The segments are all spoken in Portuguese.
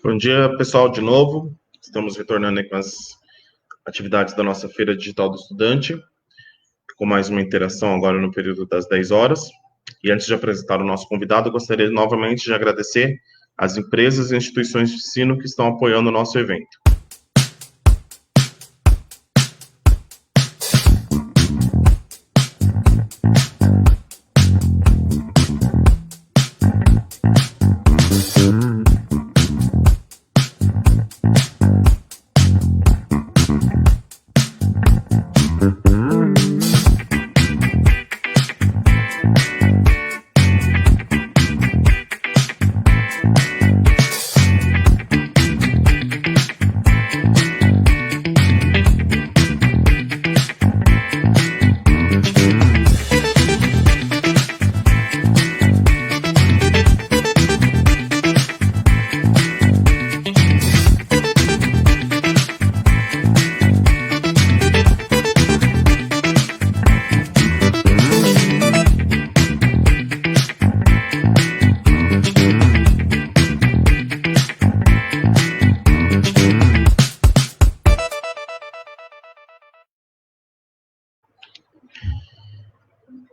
Bom dia, pessoal, de novo. Estamos retornando aí com as atividades da nossa Feira Digital do Estudante, com mais uma interação agora no período das 10 horas. E antes de apresentar o nosso convidado, eu gostaria novamente de agradecer às empresas e instituições de ensino que estão apoiando o nosso evento.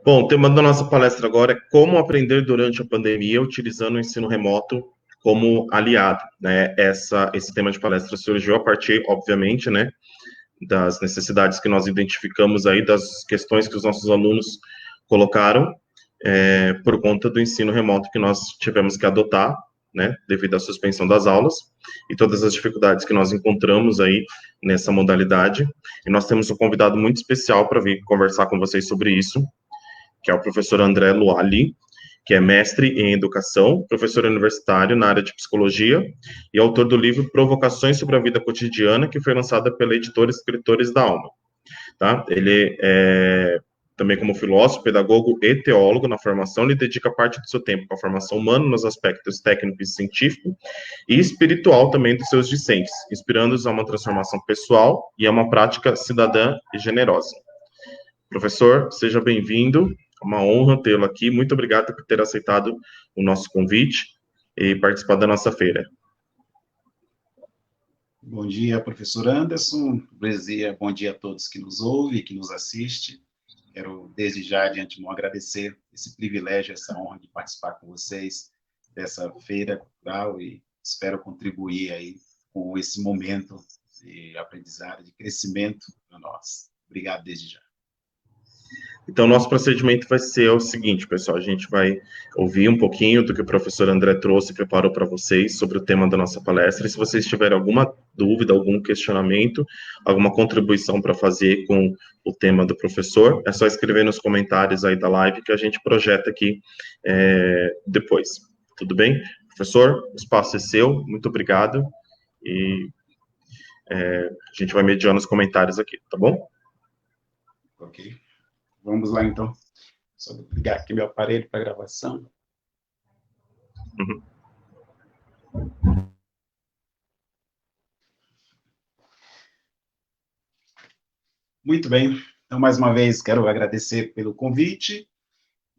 Bom, o tema da nossa palestra agora é como aprender durante a pandemia utilizando o ensino remoto como aliado, né? Esse tema de palestra surgiu a partir, obviamente, né, das necessidades que nós identificamos aí, das questões que os nossos alunos colocaram, por conta do ensino remoto que nós tivemos que adotar, né, devido à suspensão das aulas, e todas as dificuldades que nós encontramos aí nessa modalidade. E nós temos um convidado muito especial para vir conversar com vocês sobre isso, que é o professor André Luali, que é mestre em educação, professor universitário na área de psicologia e autor do livro Provocações sobre a Vida Cotidiana, que foi lançada pela editora Escritores da Alma. Tá? Ele também como filósofo, pedagogo e teólogo na formação, ele dedica parte do seu tempo à formação humana nos aspectos técnico e científico e espiritual também dos seus discentes, inspirando-os a uma transformação pessoal e a uma prática cidadã e generosa. Professor, seja bem-vindo. É uma honra tê-lo aqui. Muito obrigado por ter aceitado o nosso convite e participar da nossa feira. Bom dia, professor Anderson. Bom dia a todos que nos ouvem e que nos assistem. Quero, desde já, de antemão, agradecer esse privilégio, essa honra de participar com vocês dessa feira cultural e espero contribuir aí com esse momento de aprendizado, de crescimento para nós. Obrigado desde já. Então, nosso procedimento vai ser o seguinte, pessoal, a gente vai ouvir um pouquinho do que o professor André trouxe e preparou para vocês sobre o tema da nossa palestra, e se vocês tiverem alguma dúvida, algum questionamento, alguma contribuição para fazer com o tema do professor, é só escrever nos comentários aí da live que a gente projeta aqui depois. Tudo bem? Professor, o espaço é seu, muito obrigado, e a gente vai mediando os comentários aqui, tá bom? Ok. Vamos lá, então. Só vou ligar aqui meu aparelho para gravação. Uhum. Muito bem. Então, mais uma vez, quero agradecer pelo convite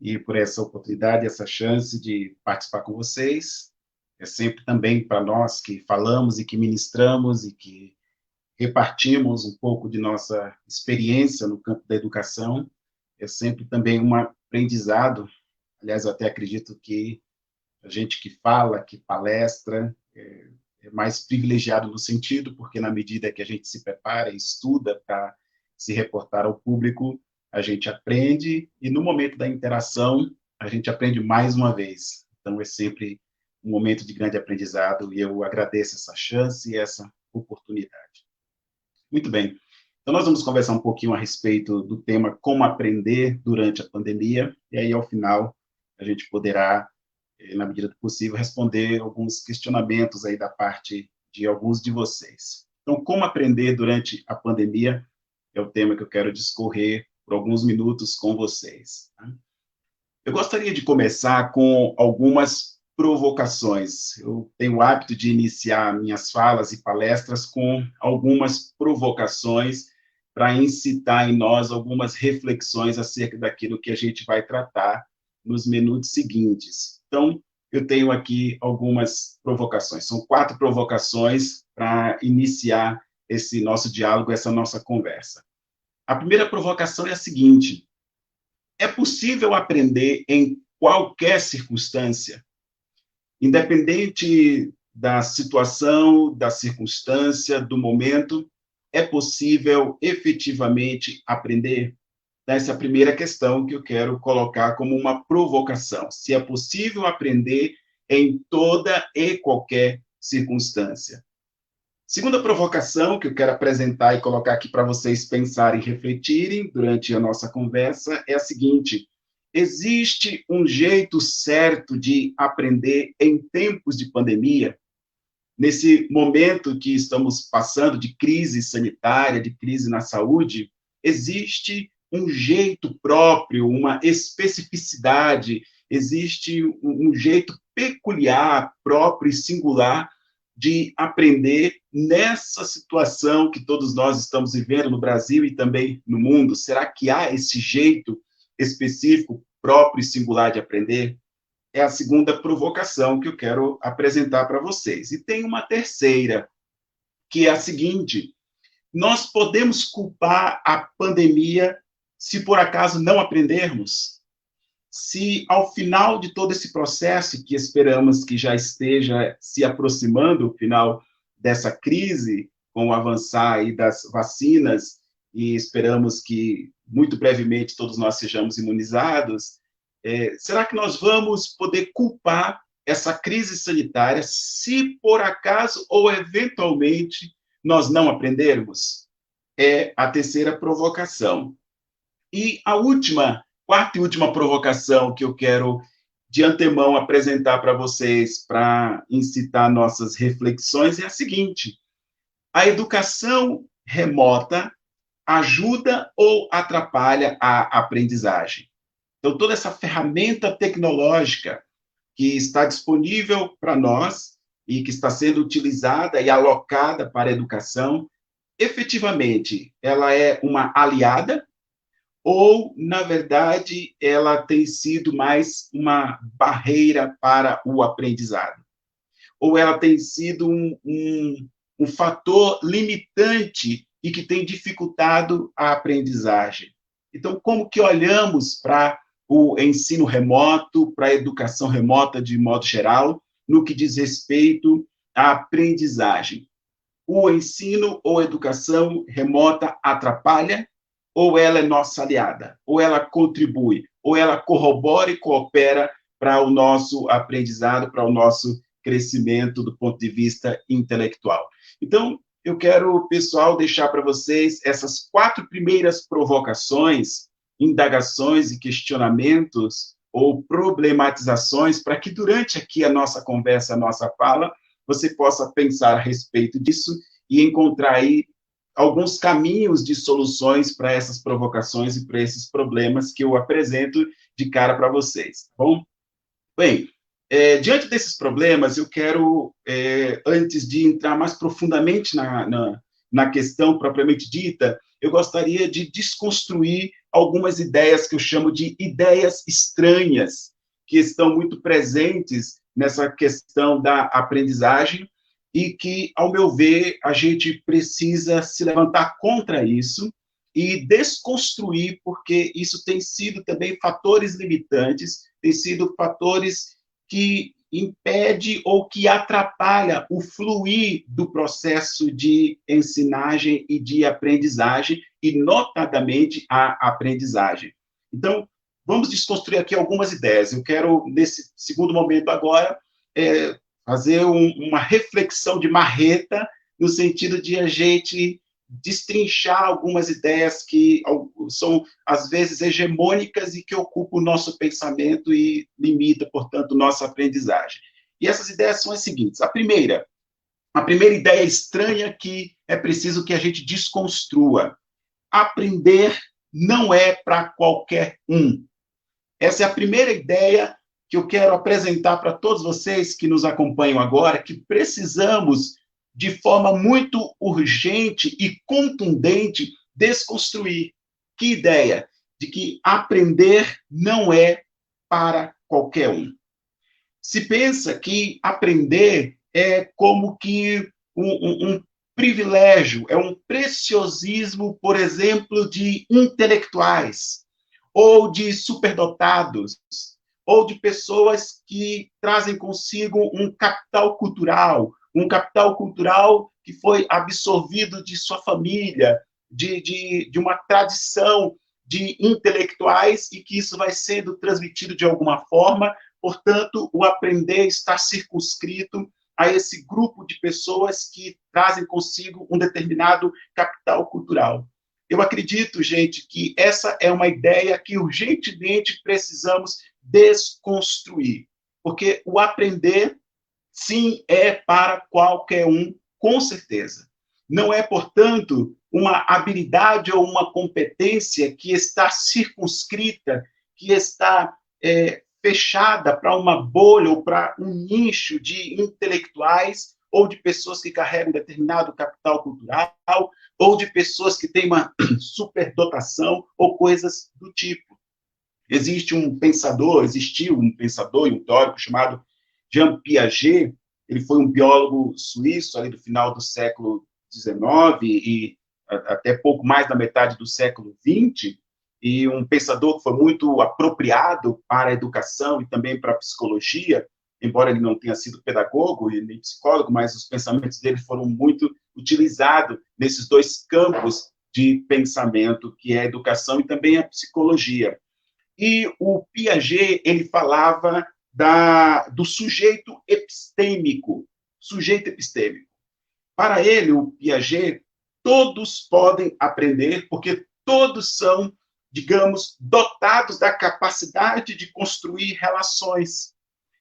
e por essa oportunidade, essa chance de participar com vocês. É sempre também para nós que falamos e que ministramos e que repartimos um pouco de nossa experiência no campo da educação. É sempre também um aprendizado. Aliás, eu até acredito que a gente que fala, que palestra, é mais privilegiado no sentido, porque na medida que a gente se prepara e estuda para se reportar ao público, a gente aprende e no momento da interação, a gente aprende mais uma vez. Então, é sempre um momento de grande aprendizado e eu agradeço essa chance e essa oportunidade. Muito bem. Então, nós vamos conversar um pouquinho a respeito do tema como aprender durante a pandemia, e aí, ao final, a gente poderá, na medida do possível, responder alguns questionamentos aí da parte de alguns de vocês. Então, como aprender durante a pandemia é o tema que eu quero discorrer por alguns minutos com vocês. Eu gostaria de começar com algumas provocações. Eu tenho o hábito de iniciar minhas falas e palestras com algumas provocações para incitar em nós algumas reflexões acerca daquilo que a gente vai tratar nos minutos seguintes. Então, eu tenho aqui algumas provocações. São 4 provocações para iniciar esse nosso diálogo, essa nossa conversa. A primeira provocação é a seguinte: é possível aprender em qualquer circunstância, independente da situação, da circunstância, do momento, é possível efetivamente aprender? Essa é a primeira questão que eu quero colocar como uma provocação. Se é possível aprender em toda e qualquer circunstância. Segunda provocação que eu quero apresentar e colocar aqui para vocês pensarem e refletirem durante a nossa conversa é a seguinte: existe um jeito certo de aprender em tempos de pandemia? Nesse momento que estamos passando de crise sanitária, de crise na saúde, existe um jeito próprio, uma especificidade, existe um jeito peculiar, próprio e singular de aprender nessa situação que todos nós estamos vivendo no Brasil e também no mundo. Será que há esse jeito específico, próprio e singular de aprender? É a segunda provocação que eu quero apresentar para vocês. E tem uma terceira, que é a seguinte: nós podemos culpar a pandemia se por acaso não aprendermos? Se ao final de todo esse processo, que esperamos que já esteja se aproximando, o final dessa crise, com o avançar aí das vacinas, e esperamos que muito brevemente todos nós sejamos imunizados, será que nós vamos poder culpar essa crise sanitária se por acaso ou eventualmente nós não aprendermos? É a terceira provocação. E a última, quarta e última provocação que eu quero de antemão apresentar para vocês, para incitar nossas reflexões, é a seguinte: a educação remota ajuda ou atrapalha a aprendizagem? Então, toda essa ferramenta tecnológica que está disponível para nós e que está sendo utilizada e alocada para a educação, efetivamente, ela é uma aliada ou, na verdade, ela tem sido mais uma barreira para o aprendizado? Ou ela tem sido um fator limitante e que tem dificultado a aprendizagem? Então, como que olhamos para o ensino remoto, para a educação remota de modo geral, no que diz respeito à aprendizagem? O ensino ou a educação remota atrapalha, ou ela é nossa aliada, ou ela contribui, ou ela corrobora e coopera para o nosso aprendizado, para o nosso crescimento do ponto de vista intelectual? Então, eu quero, pessoal, deixar para vocês essas 4 primeiras provocações, indagações e questionamentos ou problematizações, para que durante aqui a nossa conversa, a nossa fala, você possa pensar a respeito disso e encontrar aí alguns caminhos de soluções para essas provocações e para esses problemas que eu apresento de cara para vocês, tá bom? Bem, diante desses problemas, eu quero, antes de entrar mais profundamente na questão propriamente dita, eu gostaria de desconstruir algumas ideias que eu chamo de ideias estranhas, que estão muito presentes nessa questão da aprendizagem e que, ao meu ver, a gente precisa se levantar contra isso e desconstruir, porque isso tem sido também fatores limitantes, tem sido fatores que impede ou que atrapalha o fluir do processo de ensinagem e de aprendizagem, e notadamente a aprendizagem. Então, vamos desconstruir aqui algumas ideias. Eu quero, nesse segundo momento agora, fazer uma reflexão de marreta, no sentido de a gente destrinchar algumas ideias que são, às vezes, hegemônicas e que ocupam o nosso pensamento e limita, portanto, nossa aprendizagem. E essas ideias são as seguintes. A primeira ideia estranha que é preciso que a gente desconstrua: aprender não é para qualquer um. Essa é a primeira ideia que eu quero apresentar para todos vocês que nos acompanham agora, que precisamos, de forma muito urgente e contundente, desconstruir. Que ideia? De que aprender não é para qualquer um. Se pensa que aprender é como que um privilégio, é um preciosismo, por exemplo, de intelectuais, ou de superdotados, ou de pessoas que trazem consigo um capital cultural que foi absorvido de sua família, de uma tradição de intelectuais e que isso vai sendo transmitido de alguma forma. Portanto, o aprender está circunscrito a esse grupo de pessoas que trazem consigo um determinado capital cultural. Eu acredito, gente, que essa é uma ideia que urgentemente precisamos desconstruir, porque o aprender, sim, é para qualquer um, com certeza. Não é, portanto, uma habilidade ou uma competência que está circunscrita, que está fechada para uma bolha ou para um nicho de intelectuais ou de pessoas que carregam determinado capital cultural ou de pessoas que têm uma superdotação ou coisas do tipo. Existiu um pensador e um teórico chamado Jean Piaget. Ele foi um biólogo suíço ali do final do século XIX e até pouco mais da metade do século XX, e um pensador que foi muito apropriado para a educação e também para a psicologia, embora ele não tenha sido pedagogo e nem psicólogo, mas os pensamentos dele foram muito utilizados nesses dois campos de pensamento, que é a educação e também a psicologia. E o Piaget, ele falava do sujeito epistêmico. Sujeito epistêmico. Para ele, o Piaget, todos podem aprender, porque todos são, digamos, dotados da capacidade de construir relações.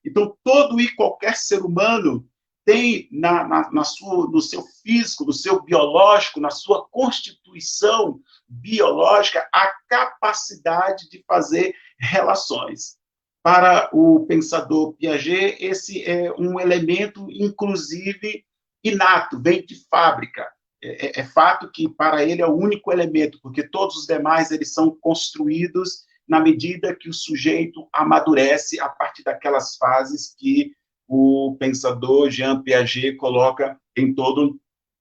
Então, todo e qualquer ser humano tem no seu físico, no seu biológico, na sua constituição biológica, a capacidade de fazer relações. Para o pensador Piaget, esse é um elemento, inclusive, inato, vem de fábrica. É fato que, para ele, é o único elemento, porque todos os demais eles são construídos na medida que o sujeito amadurece a partir daquelas fases que o pensador Jean Piaget coloca em todo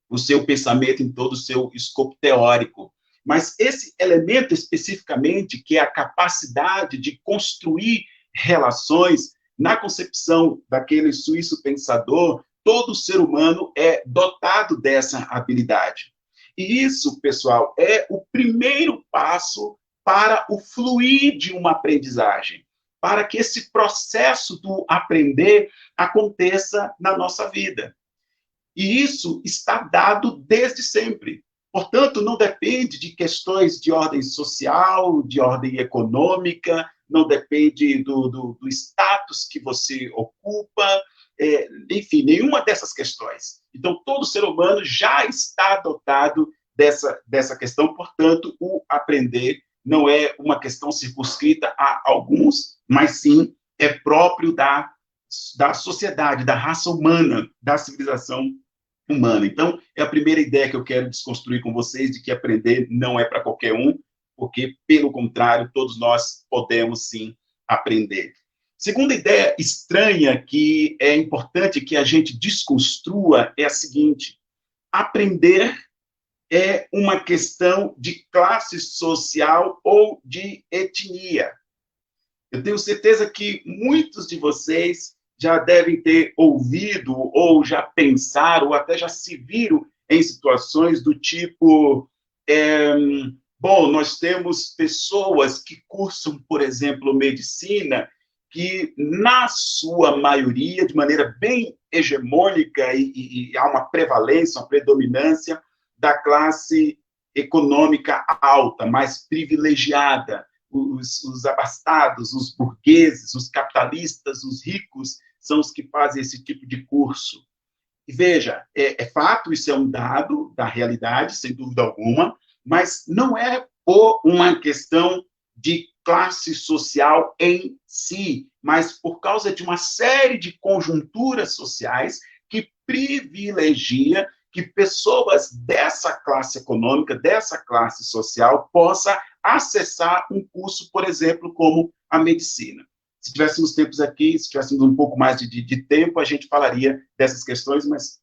o seu pensamento, em todo o seu escopo teórico. Mas esse elemento especificamente, que é a capacidade de construir relações, na concepção daquele suíço pensador, todo ser humano é dotado dessa habilidade. E isso, pessoal, é o primeiro passo para o fluir de uma aprendizagem, para que esse processo do aprender aconteça na nossa vida. E isso está dado desde sempre. Portanto, não depende de questões de ordem social, de ordem econômica, não depende do status que você ocupa, enfim, nenhuma dessas questões. Então, todo ser humano já está dotado dessa questão, portanto, o aprender não é uma questão circunscrita a alguns, mas sim é próprio da sociedade, da raça humana, da civilização humana. Então, é a primeira ideia que eu quero desconstruir com vocês, de que aprender não é para qualquer um, porque, pelo contrário, todos nós podemos, sim, aprender. Segunda ideia estranha que é importante que a gente desconstrua é a seguinte: aprender é uma questão de classe social ou de etnia. Eu tenho certeza que muitos de vocês já devem ter ouvido, ou já pensaram, ou até já se viram em situações do tipo, bom, nós temos pessoas que cursam, por exemplo, medicina, que, na sua maioria, de maneira bem hegemônica, e há uma prevalência, uma predominância da classe econômica alta, mais privilegiada. Os abastados, os burgueses, os capitalistas, os ricos, são os que fazem esse tipo de curso. E veja, é fato, isso é um dado da realidade, sem dúvida alguma, mas não é por uma questão de classe social em si, mas por causa de uma série de conjunturas sociais que privilegia que pessoas dessa classe econômica, dessa classe social, possam acessar um curso, por exemplo, como a medicina. Se tivéssemos tempos aqui, se tivéssemos um pouco mais de tempo, a gente falaria dessas questões, mas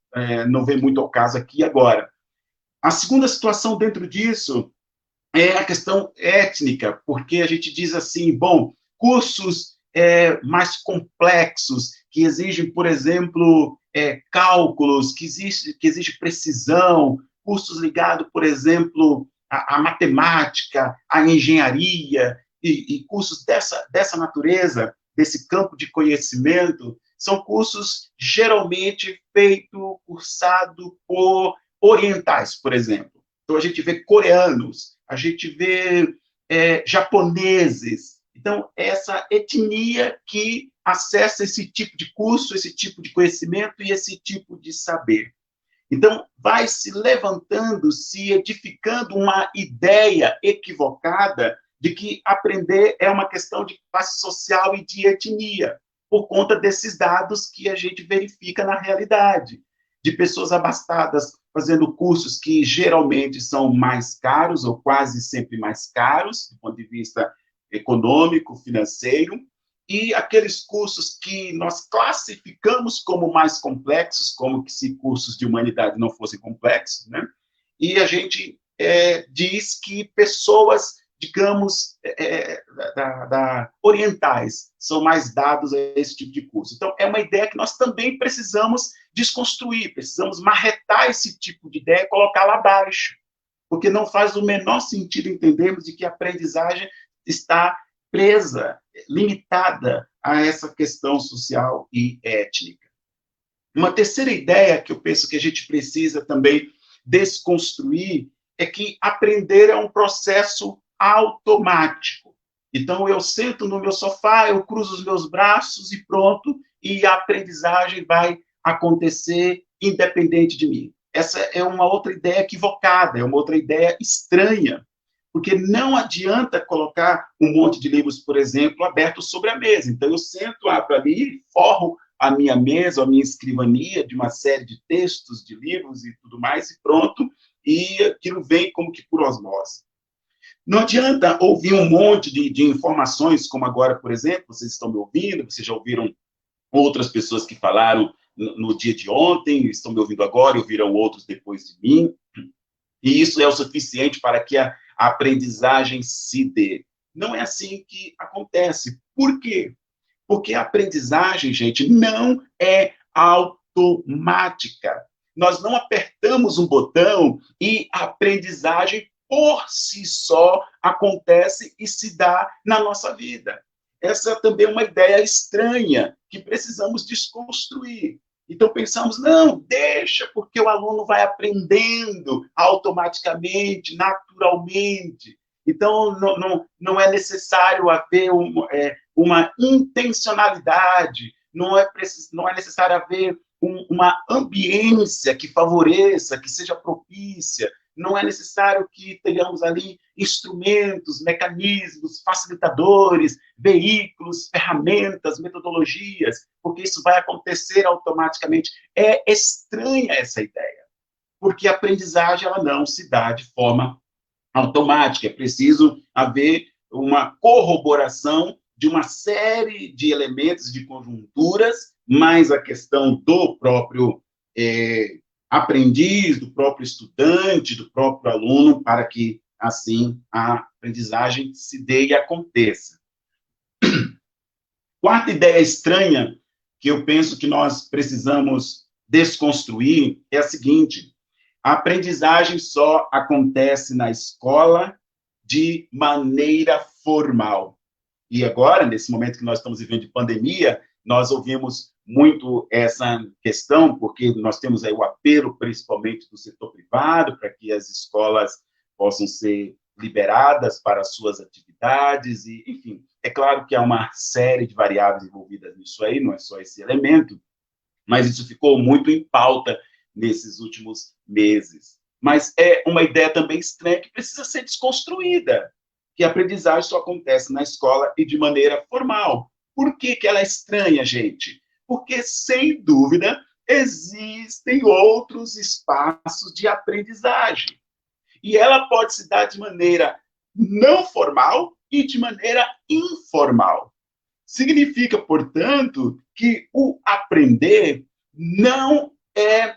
não vem muito ao caso aqui agora. A segunda situação dentro disso é a questão étnica, porque a gente diz assim, bom, cursos mais complexos, que exigem, por exemplo, cálculos, que exige precisão, cursos ligados, por exemplo, à matemática, à engenharia, e cursos dessa natureza, desse campo de conhecimento, são cursos geralmente cursados por orientais, por exemplo. Então, a gente vê coreanos, a gente vê japoneses. Então, essa etnia que acessa esse tipo de curso, esse tipo de conhecimento e esse tipo de saber. Então, vai se levantando, se edificando uma ideia equivocada de que aprender é uma questão de classe social e de etnia, por conta desses dados que a gente verifica na realidade, de pessoas abastadas fazendo cursos que geralmente são mais caros, ou quase sempre mais caros, do ponto de vista econômico, financeiro, e aqueles cursos que nós classificamos como mais complexos, como que se cursos de humanidade não fossem complexos, né? E a gente diz que pessoas, digamos, orientais são mais dados a esse tipo de curso. Então, é uma ideia que nós também precisamos desconstruir, precisamos marretar esse tipo de ideia e colocá-la abaixo, porque não faz o menor sentido entendermos de que a aprendizagem está presa, limitada a essa questão social e étnica. Uma terceira ideia que eu penso que a gente precisa também desconstruir é que aprender é um processo automático. Então, eu sento no meu sofá, eu cruzo os meus braços e pronto, e a aprendizagem vai acontecer independente de mim. Essa é uma outra ideia equivocada, é uma outra ideia estranha, porque não adianta colocar um monte de livros, por exemplo, abertos sobre a mesa. Então, eu sento, abro ali, forro a minha mesa, a minha escrivania de uma série de textos, de livros e tudo mais, e pronto, e aquilo vem como que por osmose. Não adianta ouvir um monte de informações, como agora, por exemplo, vocês estão me ouvindo, vocês já ouviram outras pessoas que falaram no dia de ontem, estão me ouvindo agora e ouviram outros depois de mim, e isso é o suficiente para que a aprendizagem se dê. Não é assim que acontece. Por quê? Porque a aprendizagem, gente, não é automática. Nós não apertamos um botão e a aprendizagem por si só acontece e se dá na nossa vida. Essa também é uma ideia estranha que precisamos desconstruir. Então, pensamos, não, deixa, porque o aluno vai aprendendo automaticamente, naturalmente. Então, não é necessário haver uma intencionalidade, não é necessário haver uma ambiência que favoreça, que seja propícia, não é necessário que tenhamos ali instrumentos, mecanismos, facilitadores, veículos, ferramentas, metodologias, porque isso vai acontecer automaticamente. É estranha essa ideia, porque a aprendizagem ela não se dá de forma automática, é preciso haver uma corroboração de uma série de elementos, de conjunturas, mais a questão do próprio aprendiz, do próprio estudante, do próprio aluno, para que, assim, a aprendizagem se dê e aconteça. Quarta ideia estranha que eu penso que nós precisamos desconstruir é a seguinte: a aprendizagem só acontece na escola de maneira formal. E agora, nesse momento que nós estamos vivendo de pandemia, nós ouvimos muito essa questão, porque nós temos aí o apelo, principalmente do setor privado, para que as escolas possam ser liberadas para as suas atividades, e, enfim, é claro que há uma série de variáveis envolvidas nisso aí, não é só esse elemento, mas isso ficou muito em pauta nesses últimos meses. Mas é uma ideia também estranha que precisa ser desconstruída, que a aprendizagem só acontece na escola e de maneira formal. Por que ela é estranha, gente? Porque, sem dúvida, existem outros espaços de aprendizagem. E ela pode se dar de maneira não formal e de maneira informal. Significa, portanto, que o aprender não é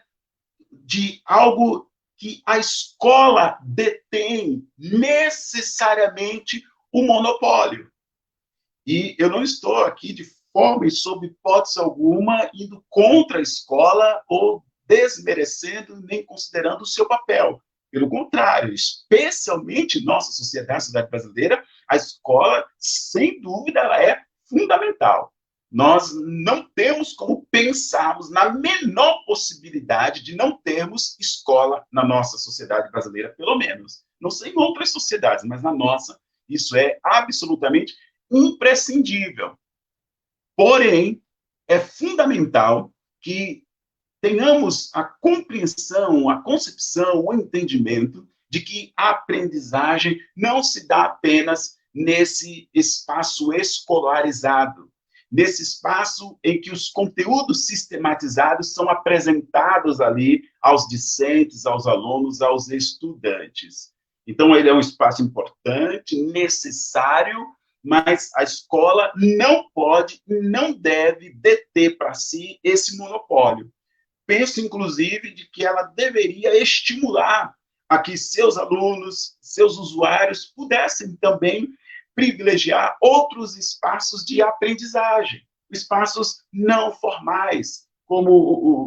de algo que a escola detém necessariamente o monopólio. E eu não estou aqui de forma e sob hipótese alguma indo contra a escola ou desmerecendo nem considerando o seu papel. Pelo contrário, especialmente nossa sociedade brasileira, a escola, sem dúvida, ela é fundamental. Nós não temos como pensarmos na menor possibilidade de não termos escola na nossa sociedade brasileira, pelo menos. Não sei em outras sociedades, mas na nossa, isso é absolutamente imprescindível. Porém, é fundamental que tenhamos a compreensão, a concepção, o entendimento de que a aprendizagem não se dá apenas nesse espaço escolarizado, nesse espaço em que os conteúdos sistematizados são apresentados ali aos discentes, aos alunos, aos estudantes. Então, ele é um espaço importante, necessário, mas a escola não pode e não deve deter para si esse monopólio. Penso, inclusive, de que ela deveria estimular a que seus alunos, seus usuários, pudessem também privilegiar outros espaços de aprendizagem, espaços não formais, como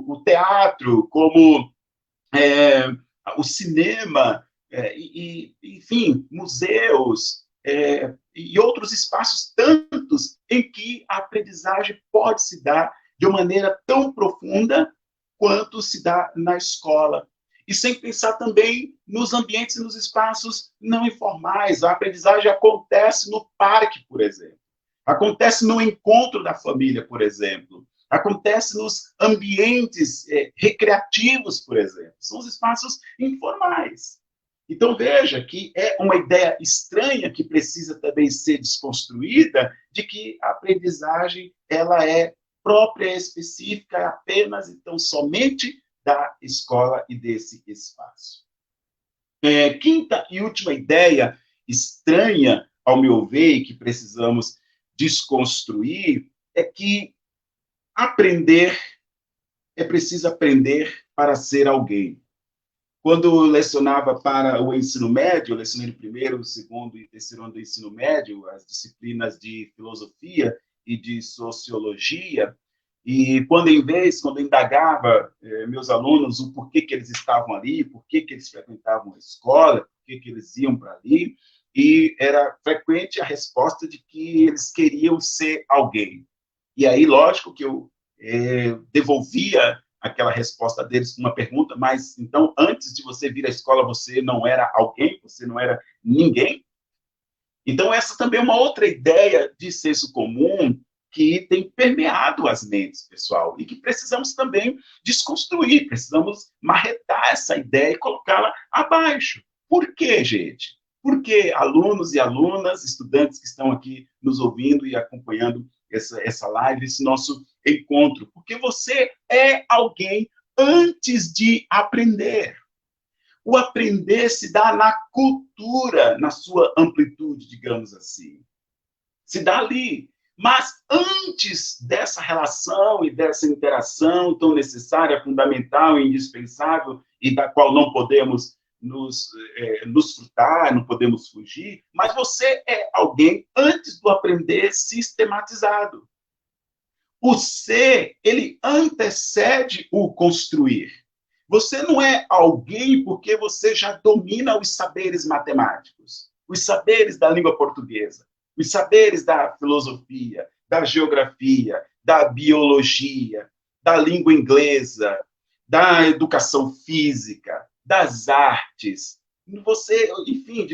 o teatro, como é, o cinema, enfim, museus, e outros espaços tantos em que a aprendizagem pode se dar de uma maneira tão profunda quanto se dá na escola. E sem pensar também nos ambientes e nos espaços não informais. A aprendizagem acontece no parque, por exemplo. Acontece no encontro da família, por exemplo. Acontece nos ambientes recreativos, por exemplo. São os espaços informais. Então, veja que é uma ideia estranha que precisa também ser desconstruída, de que a aprendizagem ela é própria, específica, apenas, então, somente da escola e desse espaço. Quinta e última ideia estranha, ao meu ver, e que precisamos desconstruir, é que aprender é preciso aprender para ser alguém. Quando eu lecionava para o ensino médio, eu lecionei no primeiro, segundo e terceiro ano do ensino médio, as disciplinas de filosofia e de sociologia, e quando eu indagava meus alunos o porquê que eles estavam ali, porquê que eles frequentavam a escola, porquê que eles iam para ali, e era frequente a resposta de que eles queriam ser alguém. E aí, lógico que eu devolvia aquela resposta deles com uma pergunta, mas então, antes de você vir à escola, você não era alguém, você não era ninguém? Então, essa também é uma outra ideia de senso comum que tem permeado as mentes, pessoal, e que precisamos também desconstruir, precisamos marretar essa ideia e colocá-la abaixo. Por quê, gente? Porque alunos e alunas, estudantes que estão aqui nos ouvindo e acompanhando essa live, esse nosso encontro, porque você é alguém antes de aprender. O aprender se dá na cultura, na sua amplitude, digamos assim. Se dá ali. Mas antes dessa relação e dessa interação tão necessária, fundamental e indispensável, e da qual não podemos nos furtar, não podemos fugir, mas você é alguém antes do aprender sistematizado. O ser, ele antecede o construir. Você não é alguém porque você já domina os saberes matemáticos, os saberes da língua portuguesa, os saberes da filosofia, da geografia, da biologia, da língua inglesa, da educação física, das artes. Você, enfim,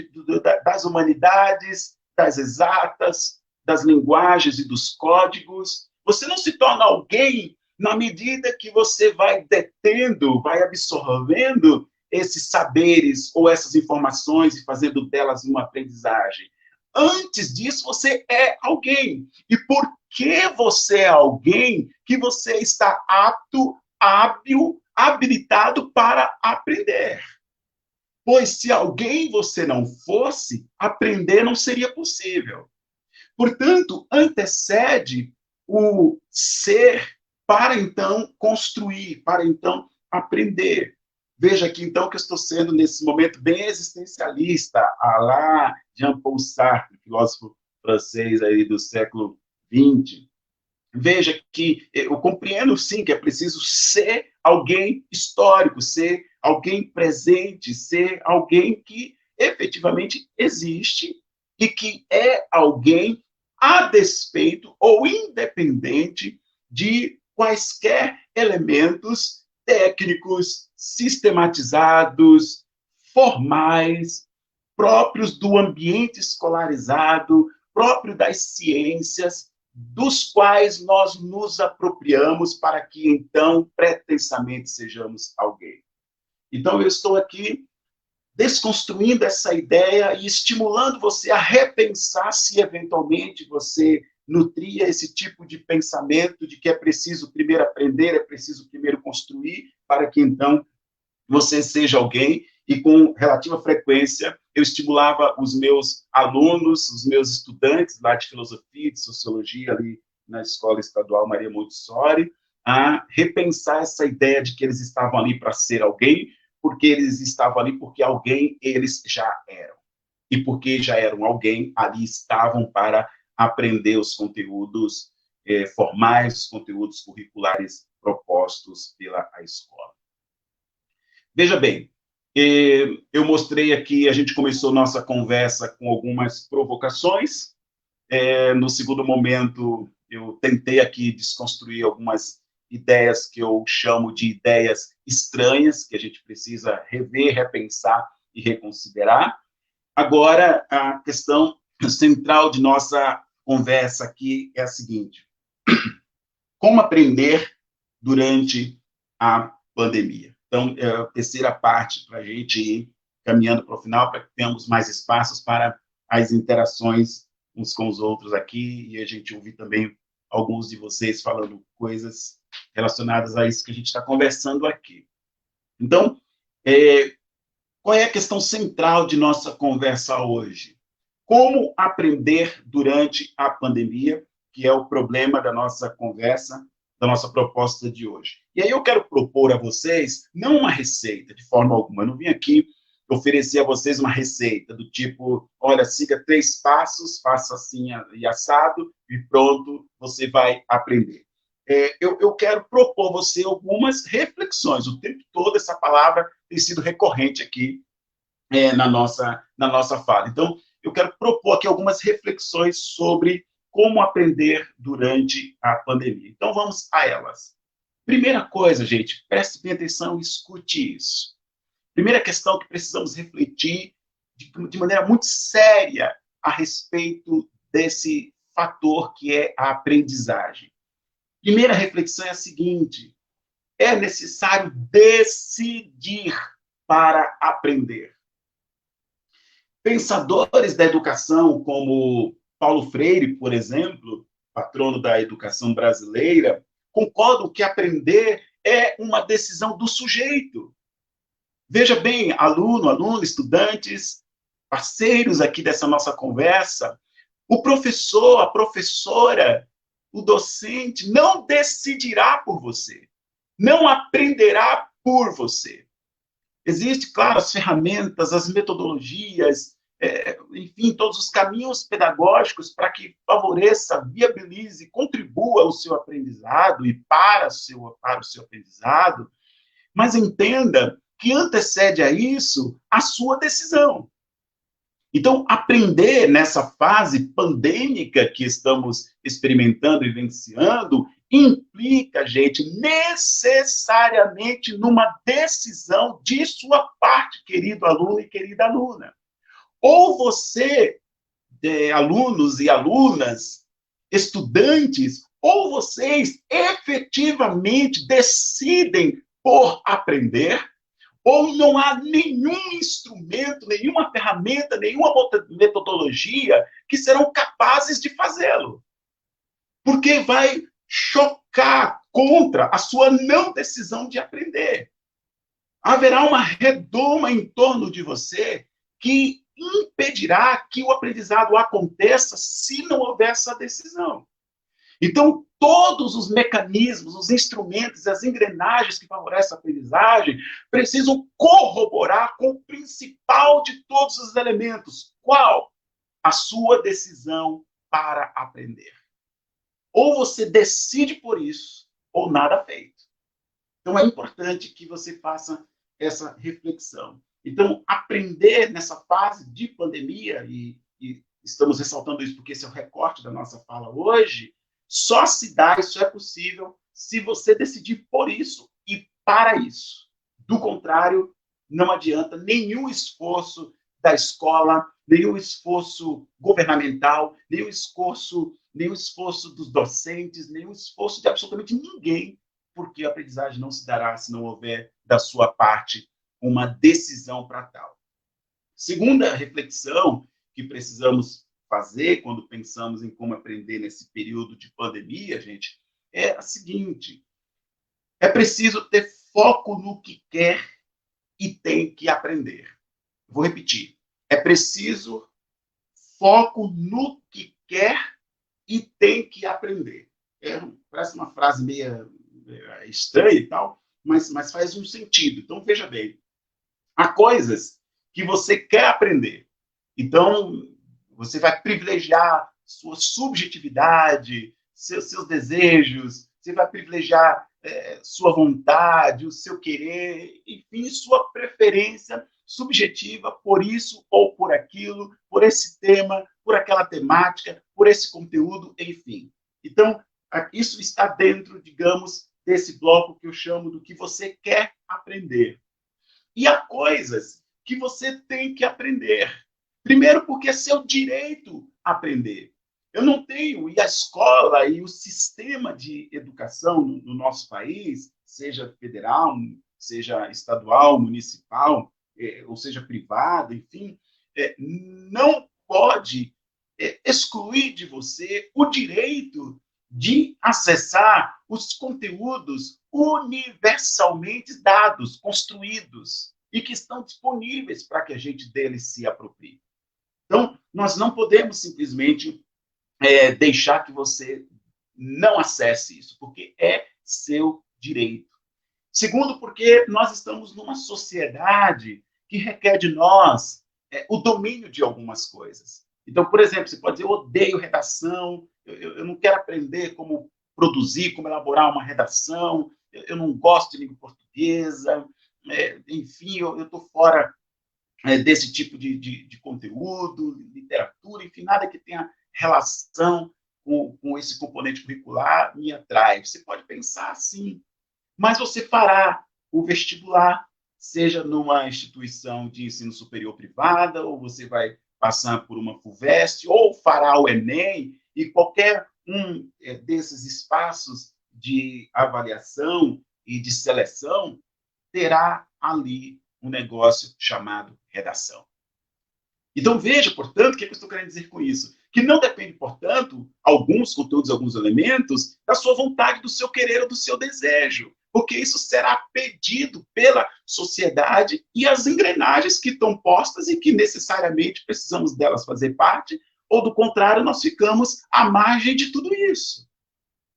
das humanidades, das exatas, das linguagens e dos códigos. Você não se torna alguém na medida que você vai detendo, vai absorvendo esses saberes ou essas informações e fazendo delas uma aprendizagem. Antes disso, você é alguém. E por que você é alguém que você está apto, hábil, habilitado para aprender? Pois se alguém você não fosse, aprender não seria possível. Portanto, antecede o ser para então construir, para então aprender. Veja aqui, então, que eu estou sendo, nesse momento, bem existencialista, à la Jean-Paul Sartre, filósofo francês aí do século XX. Veja que eu compreendo, sim, que é preciso ser alguém histórico, ser alguém presente, ser alguém que efetivamente existe e que é alguém a despeito ou independente de quaisquer elementos técnicos, sistematizados, formais, próprios do ambiente escolarizado, próprio das ciências, dos quais nós nos apropriamos para que, então, pretensamente sejamos alguém. Então, eu estou aqui desconstruindo essa ideia e estimulando você a repensar se, eventualmente, você nutria esse tipo de pensamento de que é preciso primeiro aprender, é preciso primeiro construir, para que, então, você seja alguém. E com relativa frequência eu estimulava os meus alunos, os meus estudantes lá de filosofia e de sociologia ali na Escola Estadual Maria Montessori, a repensar essa ideia de que eles estavam ali para ser alguém, porque eles estavam ali porque alguém eles já eram. E porque já eram alguém, ali estavam para aprender os conteúdos formais, os conteúdos curriculares propostos pela escola. Veja bem, eu mostrei aqui, a gente começou nossa conversa com algumas provocações. No segundo momento, eu tentei aqui desconstruir algumas ideias que eu chamo de ideias estranhas, que a gente precisa rever, repensar e reconsiderar. Agora, a questão central de nossa conversa aqui é a seguinte: como aprender durante a pandemia? Então, é a terceira parte para a gente ir caminhando para o final, para que tenhamos mais espaços para as interações uns com os outros aqui e a gente ouvir também alguns de vocês falando coisas relacionadas a isso que a gente está conversando aqui. Então, qual é a questão central de nossa conversa hoje? Como aprender durante a pandemia, que é o problema da nossa conversa, da nossa proposta de hoje. E aí eu quero propor a vocês, não uma receita, de forma alguma, eu não vim aqui oferecer a vocês uma receita do tipo, olha, siga 3 passos, faça assim e assado, e pronto, você vai aprender. Eu quero propor a você algumas reflexões. O tempo todo essa palavra tem sido recorrente aqui na nossa fala. Então, eu quero propor aqui algumas reflexões sobre como aprender durante a pandemia. Então, vamos a elas. Primeira coisa, gente, preste bem atenção e escute isso. Primeira questão que precisamos refletir de maneira muito séria a respeito desse fator que é a aprendizagem. Primeira reflexão é a seguinte: é necessário decidir para aprender. Pensadores da educação, como Paulo Freire, por exemplo, patrono da educação brasileira, concordam que aprender é uma decisão do sujeito. Veja bem, aluno, estudantes, parceiros aqui dessa nossa conversa, o professor, a professora, o docente não decidirá por você, não aprenderá por você. Existem, claro, as ferramentas, as metodologias, enfim, todos os caminhos pedagógicos para que favoreça, viabilize, contribua ao seu aprendizado e para o seu aprendizado, mas entenda que antecede a isso a sua decisão. Então, aprender nessa fase pandêmica que estamos experimentando e vivenciando implica, gente, necessariamente numa decisão de sua parte, querido aluno e querida aluna. Ou você, alunos e alunas, estudantes, ou vocês efetivamente decidem por aprender, ou não há nenhum instrumento, nenhuma ferramenta, nenhuma metodologia que serão capazes de fazê-lo. Porque vai chocar contra a sua não decisão de aprender. Haverá uma redoma em torno de você que impedirá que o aprendizado aconteça se não houver essa decisão. Então, todos os mecanismos, os instrumentos, as engrenagens que favorecem a aprendizagem precisam corroborar com o principal de todos os elementos. Qual? A sua decisão para aprender. Ou você decide por isso, ou nada feito. Então, é importante que você faça essa reflexão. Então, aprender nessa fase de pandemia, e estamos ressaltando isso porque esse é o recorte da nossa fala hoje, só se dá, isso é possível, se você decidir por isso e para isso. Do contrário, não adianta nenhum esforço da escola, nenhum esforço governamental, nenhum esforço dos docentes, nenhum esforço de absolutamente ninguém, porque a aprendizagem não se dará se não houver da sua parte uma decisão para tal. Segunda reflexão que precisamos fazer quando pensamos em como aprender nesse período de pandemia, gente, é a seguinte: é preciso ter foco no que quer e tem que aprender. Vou repetir. É preciso foco no que quer e tem que aprender. Parece uma frase meio estranha e tal, mas faz um sentido. Então, veja bem, há coisas que você quer aprender. Então, você vai privilegiar sua subjetividade, seus desejos, você vai privilegiar sua vontade, o seu querer, enfim, sua preferência subjetiva por isso ou por aquilo, por esse tema, por aquela temática, por esse conteúdo, enfim. Então, isso está dentro, digamos, desse bloco que eu chamo do que você quer aprender. E há coisas que você tem que aprender. Primeiro, porque é seu direito aprender. Eu não tenho, e a escola e o sistema de educação no nosso país, seja federal, seja estadual, municipal, ou seja privado, enfim, não pode excluir de você o direito de acessar os conteúdos universalmente dados, construídos, e que estão disponíveis para que a gente deles se aproprie. Então, nós não podemos simplesmente deixar que você não acesse isso, porque é seu direito. Segundo, porque nós estamos numa sociedade que requer de nós o domínio de algumas coisas. Então, por exemplo, você pode dizer, eu odeio redação, eu não quero aprender como produzir, como elaborar uma redação, eu não gosto de língua portuguesa, enfim, eu estou fora desse tipo de conteúdo, literatura, enfim, nada que tenha relação com esse componente curricular me atrai. Você pode pensar assim, mas você fará o vestibular, seja numa instituição de ensino superior privada, ou você vai passar por uma FUVEST, ou fará o Enem, e qualquer um desses espaços de avaliação e de seleção terá ali um negócio chamado redação. Então, veja, portanto, o que eu estou querendo dizer com isso? Que não depende, portanto, alguns conteúdos, alguns elementos, da sua vontade, do seu querer ou do seu desejo, porque isso será pedido pela sociedade e as engrenagens que estão postas e que necessariamente precisamos delas fazer parte, ou do contrário, nós ficamos à margem de tudo isso.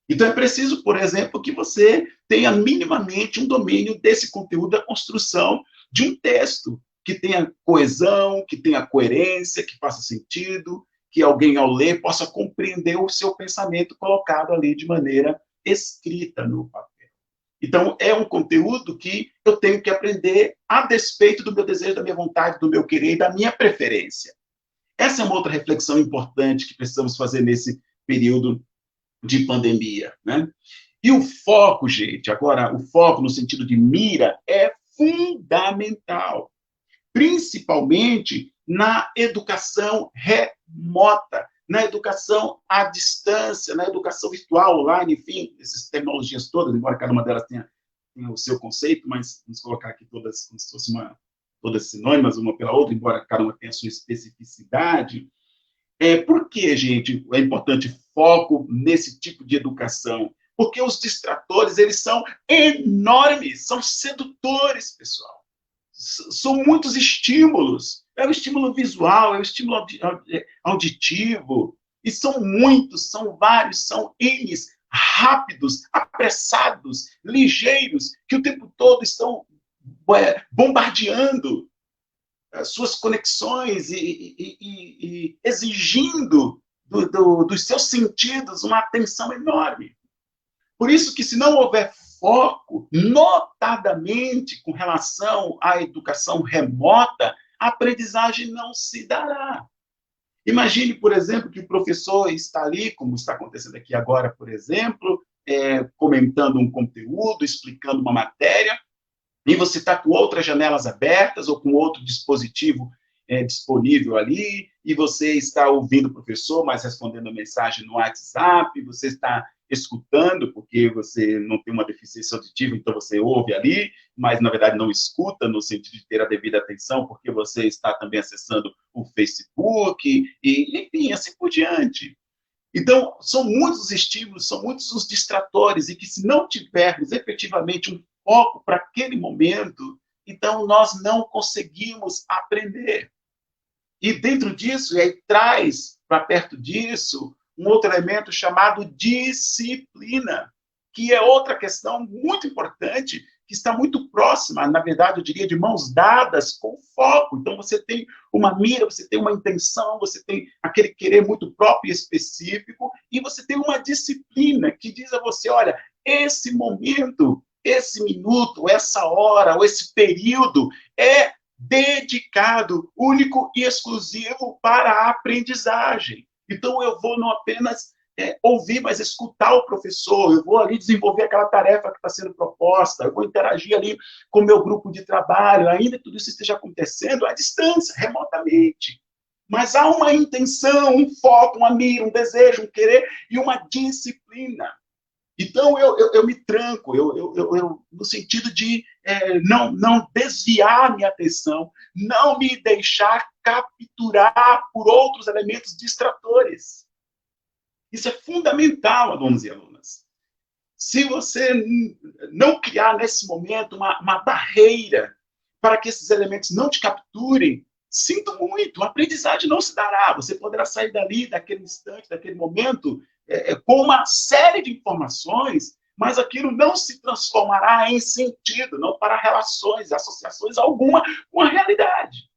Então, é preciso, por exemplo, que você tenha minimamente um domínio desse conteúdo da construção de um texto, que tenha coesão, que tenha coerência, que faça sentido, que alguém, ao ler, possa compreender o seu pensamento colocado ali de maneira escrita no papel. Então, é um conteúdo que eu tenho que aprender a despeito do meu desejo, da minha vontade, do meu querer e da minha preferência. Essa é uma outra reflexão importante que precisamos fazer nesse período de pandemia, né? E o foco, gente, agora, o foco no sentido de mira é fundamental, principalmente na educação remota, na educação à distância, na educação virtual, online, enfim, essas tecnologias todas, embora cada uma delas tenha o seu conceito, mas vamos colocar aqui todas como se fossem todas sinônimas, uma pela outra, embora cada uma tenha a sua especificidade. Por que, gente, é importante foco nesse tipo de educação? Porque os distratores, eles são enormes, são sedutores, pessoal. São muitos estímulos É o estímulo visual, é o estímulo auditivo, e são muitos, são vários, são N's rápidos, apressados, ligeiros, que o tempo todo estão bombardeando suas conexões e exigindo dos seus sentidos uma atenção enorme. Por isso que, se não houver foco, notadamente com relação à educação remota, a aprendizagem não se dará. Imagine, por exemplo, que o professor está ali, como está acontecendo aqui agora, por exemplo, comentando um conteúdo, explicando uma matéria, e você está com outras janelas abertas ou com outro dispositivo disponível ali, e você está ouvindo o professor, mas respondendo a mensagem no WhatsApp, você está escutando, porque você não tem uma deficiência auditiva, então você ouve ali, mas, na verdade, não escuta, no sentido de ter a devida atenção, porque você está também acessando o Facebook, e, enfim, assim por diante. Então, são muitos os estímulos, são muitos os distratores, e que, se não tivermos efetivamente um foco para aquele momento, então nós não conseguimos aprender. E dentro disso, e aí traz para perto disso, um outro elemento chamado disciplina, que é outra questão muito importante, que está muito próxima, na verdade, eu diria, de mãos dadas com foco. Então, você tem uma mira, você tem uma intenção, você tem aquele querer muito próprio e específico, e você tem uma disciplina que diz a você, olha, esse momento, esse minuto, essa hora, ou esse período é dedicado, único e exclusivo para a aprendizagem. Então, eu vou não apenas ouvir, mas escutar o professor, eu vou ali desenvolver aquela tarefa que está sendo proposta, eu vou interagir ali com o meu grupo de trabalho, ainda que tudo isso esteja acontecendo à distância, remotamente. Mas há uma intenção, um foco, uma mira, um desejo, um querer e uma disciplina. Então, eu me tranco, no sentido de não desviar minha atenção, não me deixar capturar por outros elementos distratores. Isso é fundamental, alunos e alunas. Se você não criar, nesse momento, uma barreira para que esses elementos não te capturem, sinto muito, a aprendizagem não se dará. Você poderá sair dali, daquele instante, daquele momento, com uma série de informações, mas aquilo não se transformará em sentido, não para relações, associações alguma com a realidade.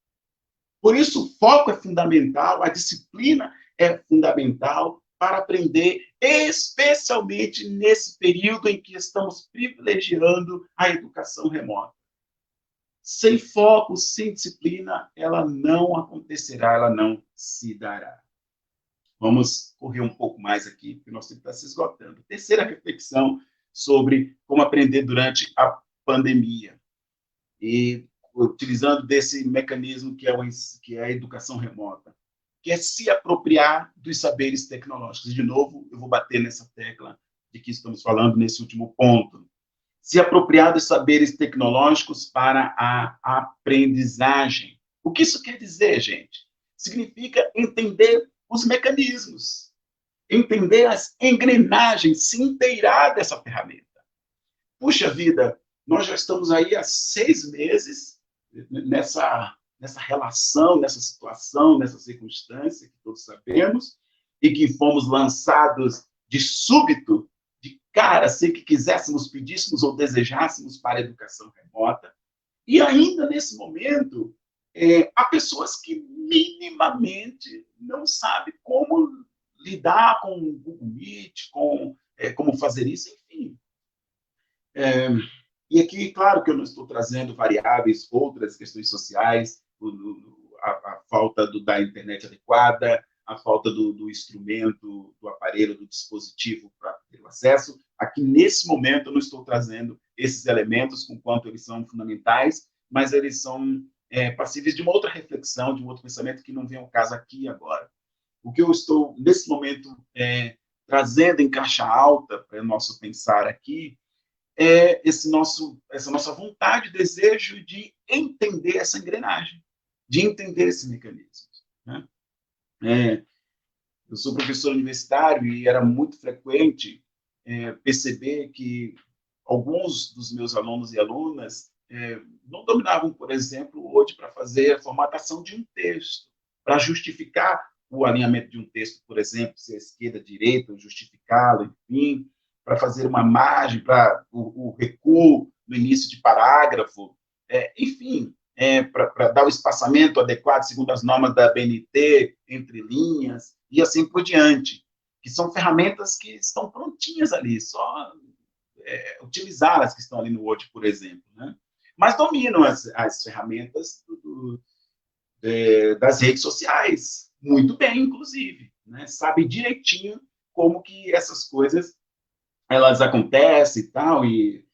Por isso, o foco é fundamental, a disciplina é fundamental para aprender, especialmente nesse período em que estamos privilegiando a educação remota. Sem foco, sem disciplina, ela não acontecerá, ela não se dará. Vamos correr um pouco mais aqui, porque nosso tempo está se esgotando. Terceira reflexão sobre como aprender durante a pandemia. E utilizando desse mecanismo que é a educação remota, que é se apropriar dos saberes tecnológicos. De novo, eu vou bater nessa tecla de que estamos falando nesse último ponto. Se apropriar dos saberes tecnológicos para a aprendizagem. O que isso quer dizer, gente? Significa entender os mecanismos, entender as engrenagens, se inteirar dessa ferramenta. Puxa vida, nós já estamos aí há 6 meses nessa relação, nessa situação, nessa circunstância que todos sabemos, e que fomos lançados de súbito, de cara, sem que quiséssemos, pedíssemos ou desejássemos para a educação remota. E ainda nesse momento, há pessoas que minimamente não sabem como lidar com o Google Meet, como fazer isso, enfim. E aqui, claro que eu não estou trazendo variáveis, outras questões sociais, a falta da internet adequada, a falta do instrumento, do aparelho, do dispositivo para ter o acesso. Aqui, nesse momento, eu não estou trazendo esses elementos, com quanto eles são fundamentais, mas eles são passíveis de uma outra reflexão, de um outro pensamento que não vem ao caso aqui e agora. O que eu estou, nesse momento, trazendo em caixa alta para o nosso pensar aqui, essa nossa vontade, desejo de entender essa engrenagem, de entender esse mecanismo. Né? Eu sou professor universitário e era muito frequente perceber que alguns dos meus alunos e alunas não dominavam, por exemplo, hoje para fazer a formatação de um texto, para justificar o alinhamento de um texto, por exemplo, se é esquerda, direita, justificá-lo, enfim, para fazer uma margem, para o recuo no início de parágrafo, enfim, para dar o espaçamento adequado segundo as normas da BNT, entre linhas, e assim por diante, que são ferramentas que estão prontinhas ali, só utilizá-las que estão ali no Word, por exemplo, né? Mas dominam as ferramentas das redes sociais, muito bem, inclusive, né? Sabe direitinho como que essas coisas elas acontecem e tal, e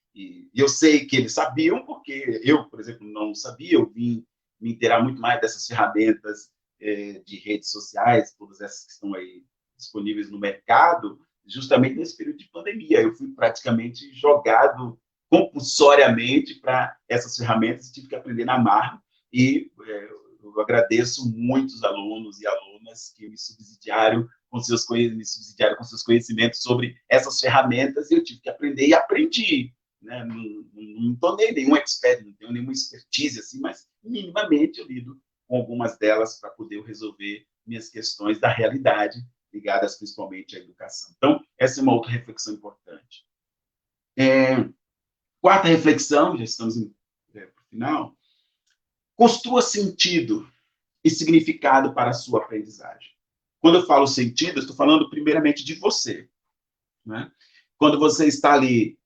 eu sei que eles sabiam, porque eu, por exemplo, não sabia, eu vim me inteirar muito mais dessas ferramentas de redes sociais, todas essas que estão aí disponíveis no mercado, justamente nesse período de pandemia. Eu fui praticamente jogado compulsoriamente para essas ferramentas, tive que aprender na marra, e eu agradeço muitos alunos e alunas que me subsidiaram com seus conhecimentos sobre essas ferramentas, e eu tive que aprender e aprendi. Né? Não tornei nenhum expert, não tenho nenhuma expertise, assim, mas minimamente eu lido com algumas delas para poder resolver minhas questões da realidade, ligadas principalmente à educação. Então, essa é uma outra reflexão importante. Quarta reflexão, já estamos para o final, construa sentido e significado para a sua aprendizagem. Quando eu falo sentido, eu estou falando primeiramente de você. Né? Quando você está ali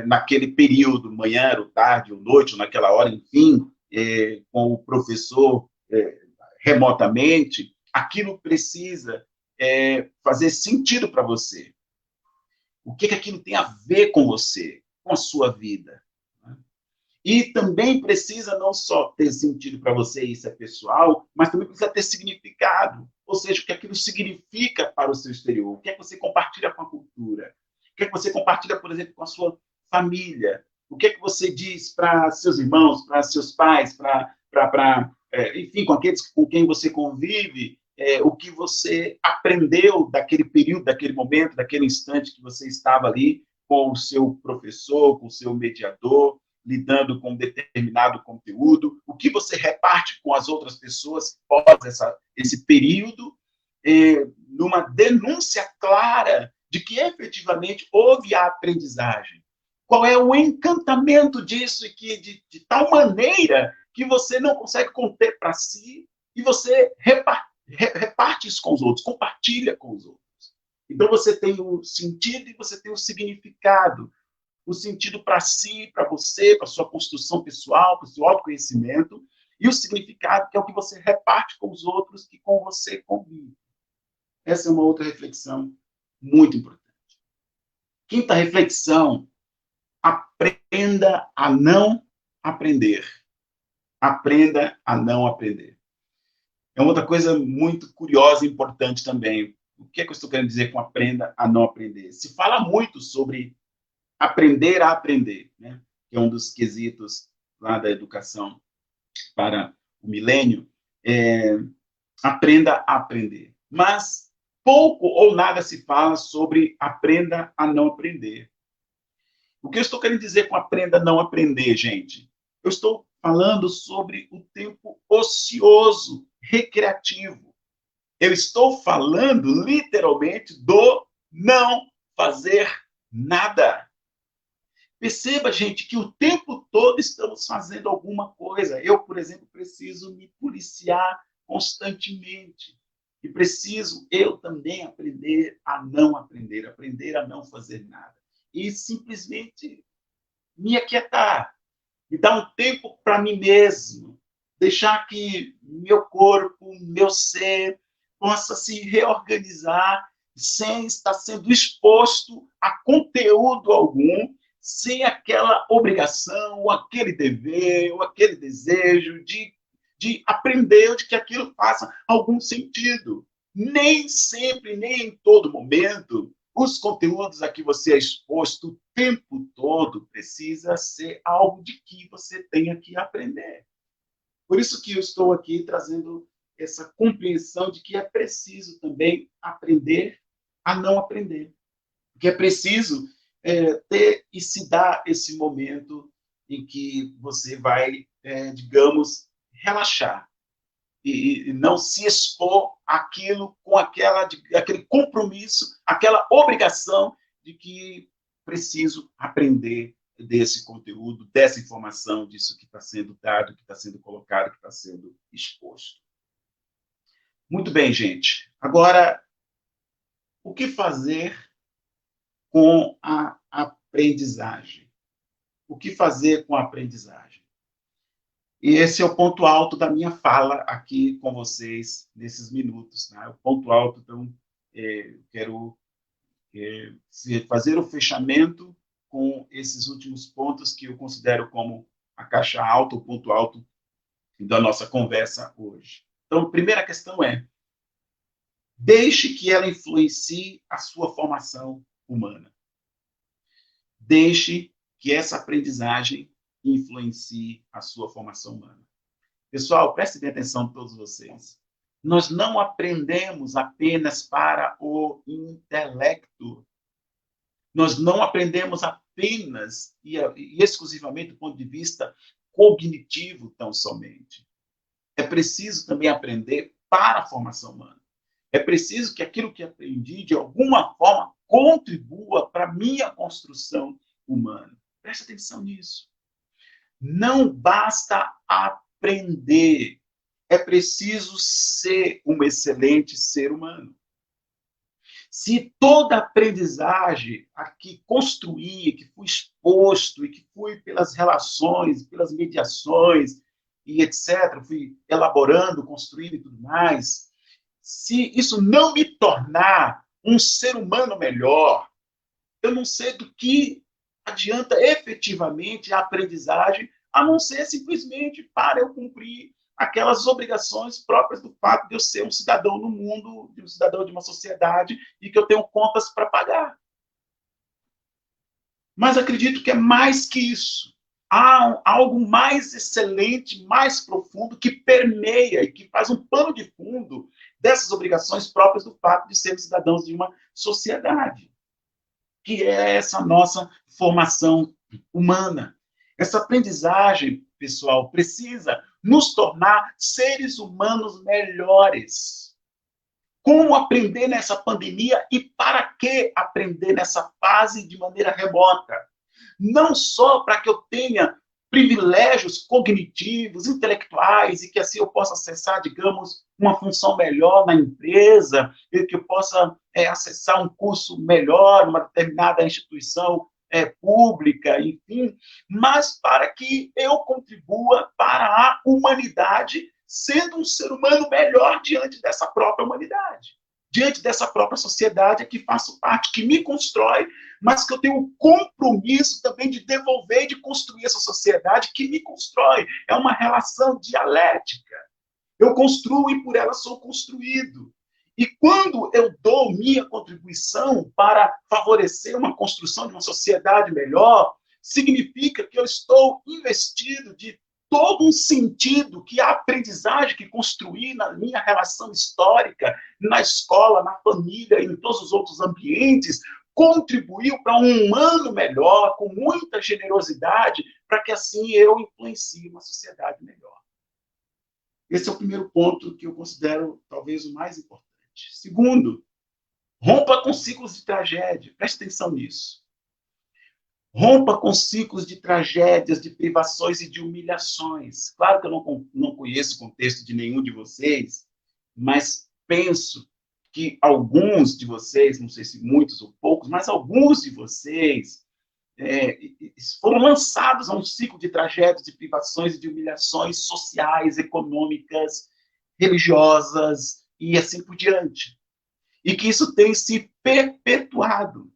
naquele período, manhã, ou tarde, ou noite, ou naquela hora, enfim, com o professor remotamente, aquilo precisa fazer sentido para você. O que aquilo tem a ver com você, com a sua vida. Né? E também precisa não só ter sentido para você, isso é pessoal, mas também precisa ter significado. Ou seja, o que aquilo significa para o seu exterior. O que é que você compartilha com a cultura. O que é que você compartilha, por exemplo, com a sua família. O que é que você diz para seus irmãos, para seus pais, enfim, com aqueles com quem você convive, o que você aprendeu daquele período, daquele momento, daquele instante que você estava ali com o seu professor, com o seu mediador, lidando com determinado conteúdo, o que você reparte com as outras pessoas após esse período, numa denúncia clara de que efetivamente houve a aprendizagem. Qual é o encantamento disso e que de tal maneira que você não consegue conter para si e você reparte isso com os outros, compartilha com os outros. Então você tem o sentido e você tem o significado. O sentido para si, para você, para sua construção pessoal, para o seu autoconhecimento, e o significado que é o que você reparte com os outros que com você convive. Essa é uma outra reflexão muito importante. Quinta reflexão, aprenda a não aprender. Aprenda a não aprender. É uma outra coisa muito curiosa e importante também. O que é que eu estou querendo dizer com aprenda a não aprender? Se fala muito sobre aprender a aprender, né? Que é um dos quesitos lá da educação para o milênio, aprenda a aprender. Mas pouco ou nada se fala sobre aprenda a não aprender. O que eu estou querendo dizer com aprenda a não aprender, gente? Eu estou falando sobre o tempo ocioso, recreativo. Eu estou falando, literalmente, do não fazer nada. Perceba, gente, que o tempo todo estamos fazendo alguma coisa. Eu, por exemplo, preciso me policiar constantemente. E preciso, eu também, aprender a não fazer nada. E simplesmente me aquietar, me dar um tempo para mim mesmo, deixar que meu corpo, meu ser, possa se reorganizar sem estar sendo exposto a conteúdo algum, sem aquela obrigação, ou aquele dever, ou aquele desejo de aprender, ou de que aquilo faça algum sentido. Nem sempre, nem em todo momento, os conteúdos a que você é exposto o tempo todo precisa ser algo de que você tenha que aprender. Por isso que eu estou aqui trazendo essa compreensão de que é preciso também aprender a não aprender. Que é preciso ter e se dar esse momento em que você vai, digamos, relaxar e não se expor àquilo com aquele compromisso, aquela obrigação de que preciso aprender desse conteúdo, dessa informação, disso que está sendo dado, que está sendo colocado, que está sendo exposto. Muito bem, gente. Agora, o que fazer com a aprendizagem? O que fazer com a aprendizagem? E esse é o ponto alto da minha fala aqui com vocês nesses minutos. Né? O ponto alto, então, quero fazer o fechamento com esses últimos pontos que eu considero como a caixa alta, o ponto alto da nossa conversa hoje. Então, a primeira questão é: deixe que ela influencie a sua formação humana. Deixe que essa aprendizagem influencie a sua formação humana. Pessoal, prestem bem atenção, todos vocês. Nós não aprendemos apenas para o intelecto. Nós não aprendemos apenas e exclusivamente do ponto de vista cognitivo, tão somente. É preciso também aprender para a formação humana. É preciso que aquilo que aprendi, de alguma forma, contribua para a minha construção humana. Preste atenção nisso. Não basta aprender. É preciso ser um excelente ser humano. Se toda aprendizagem a que construí, que fui exposto, e que fui pelas relações, pelas mediações, e etc., fui elaborando, construindo e tudo mais, se isso não me tornar um ser humano melhor, eu não sei do que adianta efetivamente a aprendizagem, a não ser simplesmente para eu cumprir aquelas obrigações próprias do fato de eu ser um cidadão no mundo, de um cidadão de uma sociedade e que eu tenho contas para pagar. Mas acredito que é mais que isso. Há algo mais excelente, mais profundo, que permeia e que faz um pano de fundo dessas obrigações próprias do fato de sermos cidadãos de uma sociedade, que é essa nossa formação humana. Essa aprendizagem, pessoal, precisa nos tornar seres humanos melhores. Como aprender nessa pandemia e para que aprender nessa fase de maneira remota? Não só para que eu tenha privilégios cognitivos, intelectuais, e que assim eu possa acessar, digamos, uma função melhor na empresa, e que eu possa acessar um curso melhor numa determinada instituição pública, enfim, mas para que eu contribua para a humanidade, sendo um ser humano melhor diante dessa própria humanidade, diante dessa própria sociedade a que faço parte, que me constrói, mas que eu tenho um compromisso também de devolver e de construir essa sociedade que me constrói. É uma relação dialética. Eu construo e por ela sou construído. E quando eu dou minha contribuição para favorecer uma construção de uma sociedade melhor, significa que eu estou investido de todo um sentido que a aprendizagem que construí na minha relação histórica, na escola, na família e em todos os outros ambientes, contribuiu para um humano melhor, com muita generosidade, para que assim eu influencie uma sociedade melhor. Esse é o primeiro ponto que eu considero talvez o mais importante. Segundo, rompa com ciclos de tragédia. Preste atenção nisso. Rompa com ciclos de tragédias, de privações e de humilhações. Claro que eu não conheço o contexto de nenhum de vocês, mas penso que alguns de vocês, não sei se muitos ou poucos, mas alguns de vocês foram lançados a um ciclo de tragédias, de privações e de humilhações sociais, econômicas, religiosas e assim por diante. E que isso tem se perpetuado.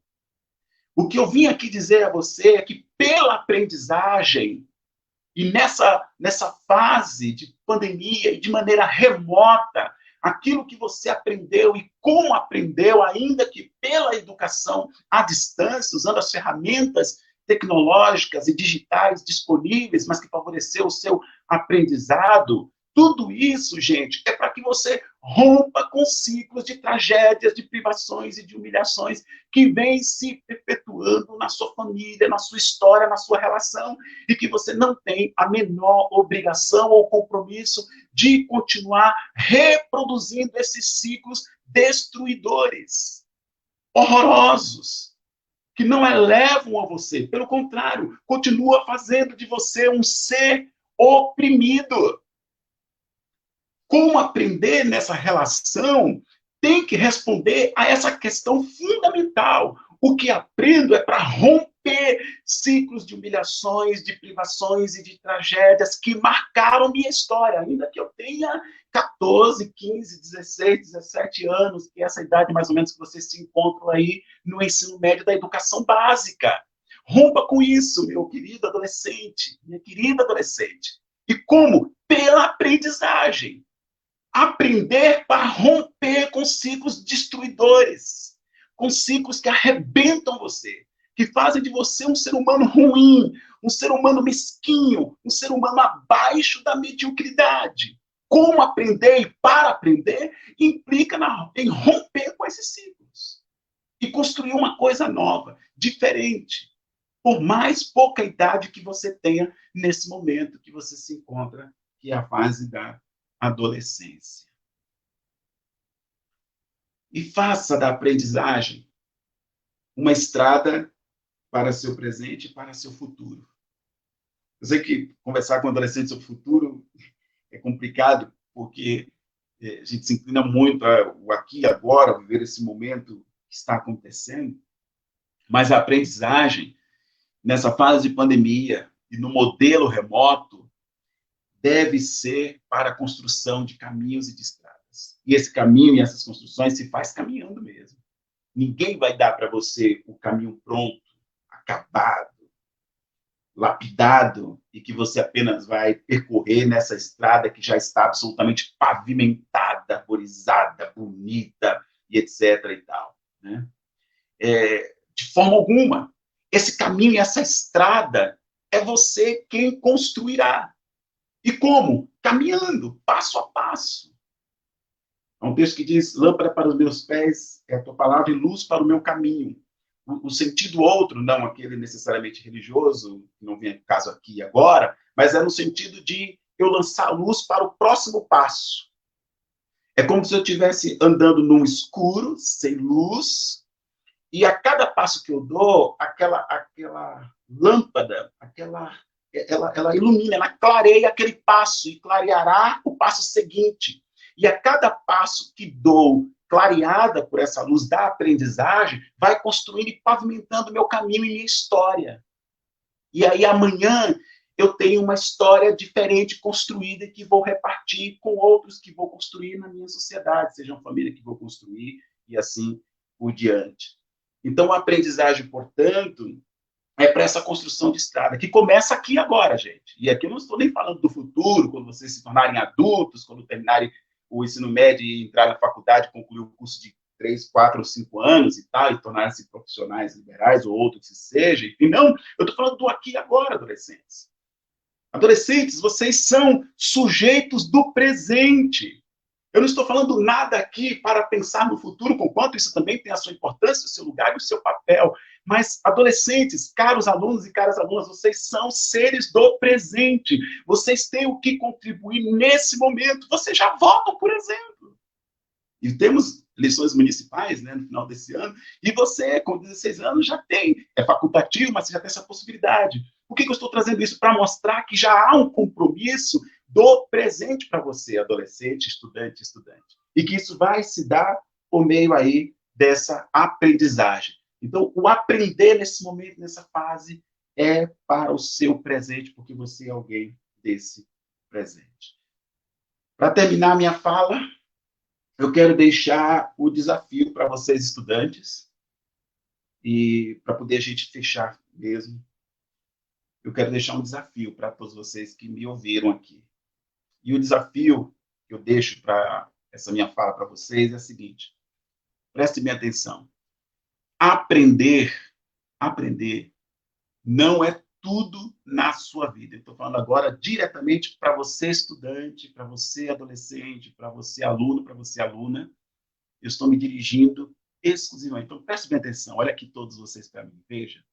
O que eu vim aqui dizer a você é que pela aprendizagem e nessa fase de pandemia e de maneira remota, aquilo que você aprendeu e como aprendeu, ainda que pela educação à distância, usando as ferramentas tecnológicas e digitais disponíveis, mas que favoreceu o seu aprendizado, tudo isso, gente, é para que você Rompa com ciclos de tragédias, de privações e de humilhações que vêm se perpetuando na sua família, na sua história, na sua relação, e que você não tem a menor obrigação ou compromisso de continuar reproduzindo esses ciclos destruidores, horrorosos, que não elevam a você. Pelo contrário, continua fazendo de você um ser oprimido. Como aprender nessa relação tem que responder a essa questão fundamental. O que aprendo é para romper ciclos de humilhações, de privações e de tragédias que marcaram minha história, ainda que eu tenha 14, 15, 16, 17 anos, que é essa idade mais ou menos que vocês se encontram aí no ensino médio da educação básica. Rompa com isso, meu querido adolescente, minha querida adolescente. E como? Pela aprendizagem. Aprender para romper com ciclos destruidores, com ciclos que arrebentam você, que fazem de você um ser humano ruim, um ser humano mesquinho, um ser humano abaixo da mediocridade. Como aprender e para aprender implica em romper com esses ciclos e construir uma coisa nova, diferente, por mais pouca idade que você tenha nesse momento que você se encontra, que é a fase da adolescência. E faça da aprendizagem uma estrada para seu presente e para seu futuro. Eu sei que conversar com adolescentes sobre o futuro é complicado, porque a gente se inclina muito ao aqui e agora, viver esse momento que está acontecendo, mas a aprendizagem, nessa fase de pandemia e no modelo remoto, deve ser para a construção de caminhos e de estradas. E esse caminho e essas construções se faz caminhando mesmo. Ninguém vai dar para você o caminho pronto, acabado, lapidado, e que você apenas vai percorrer nessa estrada que já está absolutamente pavimentada, arborizada, bonita, e etc. e tal. Né? De forma alguma. Esse caminho e essa estrada é você quem construirá. E como? Caminhando, passo a passo. É um texto que diz: lâmpada para os meus pés é a tua palavra e luz para o meu caminho. O sentido outro, não aquele necessariamente religioso, que não vem ao caso aqui e agora, mas é no sentido de eu lançar a luz para o próximo passo. É como se eu estivesse andando num escuro, sem luz, e a cada passo que eu dou, aquela lâmpada, ela ilumina, ela clareia aquele passo e clareará o passo seguinte. E a cada passo que dou, clareada por essa luz da aprendizagem, vai construindo e pavimentando meu caminho e minha história. E aí amanhã eu tenho uma história diferente construída que vou repartir com outros que vou construir na minha sociedade, seja uma família que vou construir e assim por diante. Então, a aprendizagem, portanto, é para essa construção de estrada, que começa aqui agora, gente. E aqui eu não estou nem falando do futuro, quando vocês se tornarem adultos, quando terminarem o ensino médio e entrar na faculdade, concluir o curso de 3, 4 ou 5 anos e tal, e tornar-se profissionais liberais ou outros que seja. Enfim, não, eu estou falando do aqui e agora, adolescentes. Adolescentes, vocês são sujeitos do presente. Eu não estou falando nada aqui para pensar no futuro, conquanto isso também tem a sua importância, o seu lugar e o seu papel. Mas, adolescentes, caros alunos e caras alunas, vocês são seres do presente. Vocês têm o que contribuir nesse momento. Vocês já votam, por exemplo. E temos eleições municipais, né, no final desse ano, e você, com 16 anos, já tem. É facultativo, mas você já tem essa possibilidade. Por que eu estou trazendo isso? Para mostrar que já há um compromisso do presente para você, adolescente, estudante. E que isso vai se dar por meio aí dessa aprendizagem. Então, o aprender nesse momento, nessa fase, é para o seu presente, porque você é alguém desse presente. Para terminar minha fala, eu quero deixar o desafio para vocês, estudantes, e para poder a gente fechar mesmo, eu quero deixar um desafio para todos vocês que me ouviram aqui. E o desafio que eu deixo para essa minha fala para vocês é o seguinte: prestem bem atenção. Aprender não é tudo na sua vida. Eu estou falando agora diretamente para você, estudante, para você, adolescente, para você, aluno, para você, aluna. Eu estou me dirigindo exclusivamente. Então, preste bem atenção. Olha aqui todos vocês para mim. Veja.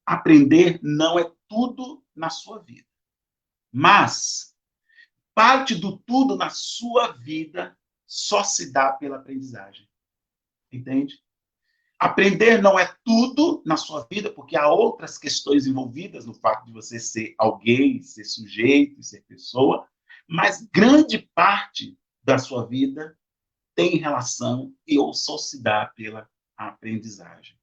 Aprender não é tudo na sua vida. Mas parte do tudo na sua vida só se dá pela aprendizagem. Entende? Aprender não é tudo na sua vida, porque há outras questões envolvidas no fato de você ser alguém, ser sujeito, ser pessoa, mas grande parte da sua vida tem relação e ou só se dá pela aprendizagem.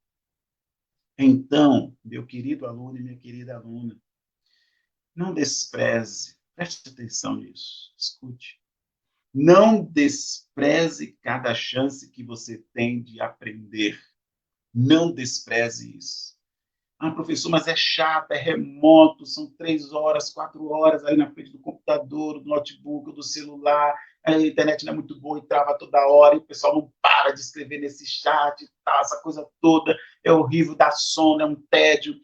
Então, meu querido aluno e minha querida aluna, não despreze, preste atenção nisso, escute. Não despreze cada chance que você tem de aprender. Não despreze isso. Ah, professor, mas é chato, é remoto, são 3 horas, 4 horas aí na frente do computador, do notebook, do celular, a internet não é muito boa e trava toda hora, e o pessoal não para de escrever nesse chat e tal, essa coisa toda, é horrível, dá sono, é um tédio.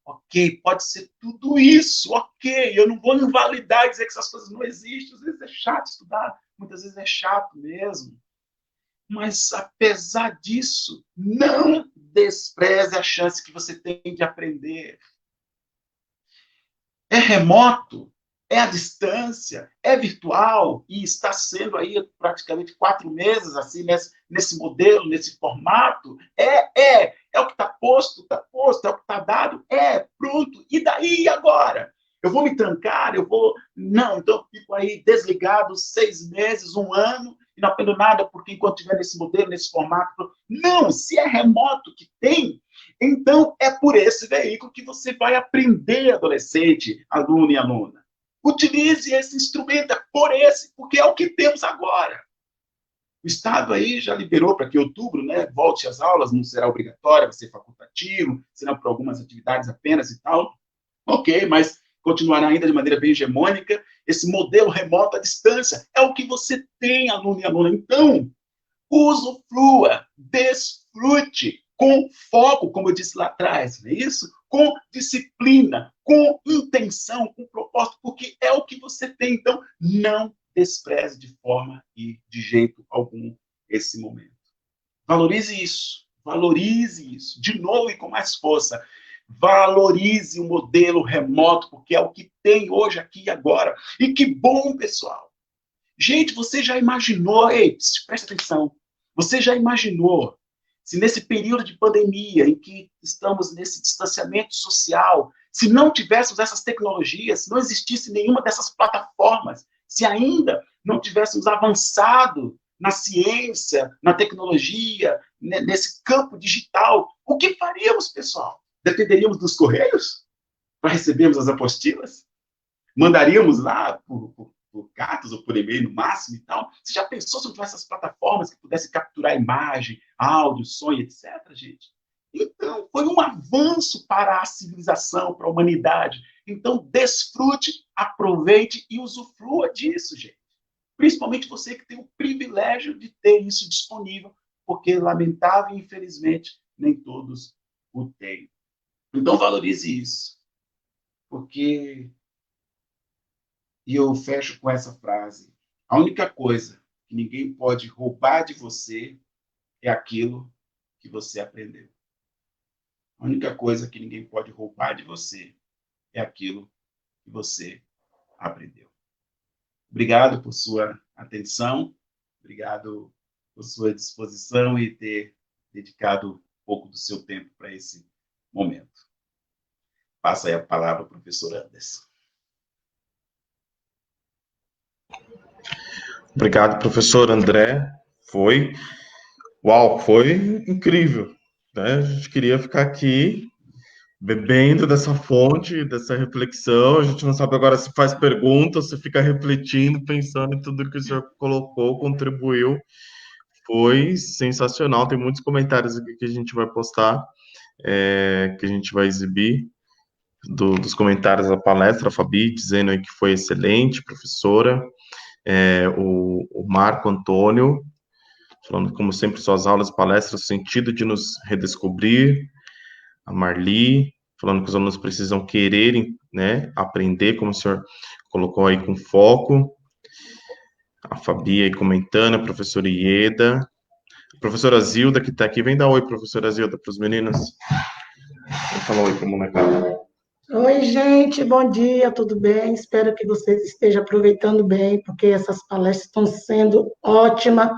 Ok, pode ser tudo isso, ok, eu não vou invalidar e dizer que essas coisas não existem, às vezes é chato estudar, muitas vezes é chato mesmo. Mas, apesar disso, não despreze a chance que você tem de aprender. É remoto, é à distância, é virtual, e está sendo aí praticamente 4 meses assim, nesse modelo, nesse formato. É o que está posto, é o que está dado, pronto. E daí, e agora? Eu vou me trancar, eu vou... Não, então eu fico aí desligado 6 meses, 1 ano, e não aprendo nada, porque enquanto estiver nesse modelo, nesse formato... Não, se é remoto que tem, então é por esse veículo que você vai aprender, adolescente, aluno e aluna. Utilize esse instrumento, é por esse, porque é o que temos agora. O Estado aí já liberou para que em outubro, né, volte às aulas, não será obrigatório, vai ser facultativo, será por algumas atividades apenas e tal. Ok, mas continuará ainda de maneira bem hegemônica. Esse modelo remoto à distância é o que você tem, aluno e aluna. Então, usufrua, desfrute, com foco, como eu disse lá atrás, não é isso? Com disciplina, com intenção, com propósito, porque é o que você tem. Então, não despreze de forma e de jeito algum esse momento. Valorize isso, de novo e com mais força. Valorize o modelo remoto, porque é o que tem hoje, aqui e agora. E que bom, pessoal! Gente, você já imaginou, ei, presta atenção, você já imaginou se nesse período de pandemia, em que estamos nesse distanciamento social, se não tivéssemos essas tecnologias, se não existisse nenhuma dessas plataformas, se ainda não tivéssemos avançado na ciência, na tecnologia, nesse campo digital, o que faríamos, pessoal? Dependeríamos dos correios para recebermos as apostilas? Mandaríamos lá por cartas ou por e-mail no máximo e tal? Você já pensou se não tivesse essas plataformas que pudessem capturar imagem, áudio, som, etc., gente? Então, foi um avanço para a civilização, para a humanidade. Então, desfrute, aproveite e usufrua disso, gente. Principalmente você que tem o privilégio de ter isso disponível, porque, lamentável e infelizmente, nem todos o têm. Então, valorize isso. Porque, e eu fecho com essa frase, a única coisa que ninguém pode roubar de você é aquilo que você aprendeu. A única coisa que ninguém pode roubar de você é aquilo que você aprendeu. Obrigado por sua atenção, obrigado por sua disposição e ter dedicado um pouco do seu tempo para esse momento. Passa aí a palavra ao professor Anderson. Obrigado, professor André. Foi incrível, né? A gente queria ficar aqui bebendo dessa fonte, dessa reflexão. A gente não sabe agora se faz perguntas, se fica refletindo, pensando em tudo que o senhor colocou, contribuiu. Foi sensacional. Tem muitos comentários aqui que a gente vai postar, que a gente vai exibir, dos comentários da palestra, a Fabi dizendo aí que foi excelente, professora. O Marco Antônio, falando como sempre suas aulas e palestras, o sentido de nos redescobrir. A Marli, falando que os alunos precisam querer, né, aprender, como o senhor colocou aí com foco. A Fabi aí comentando, a professora Ieda, a professora Zilda, que está aqui. Vem dar oi, professora Zilda, para os meninos. Vou falar oi para o molecada. Oi, gente, bom dia, tudo bem? Espero que vocês estejam aproveitando bem, porque essas palestras estão sendo ótimas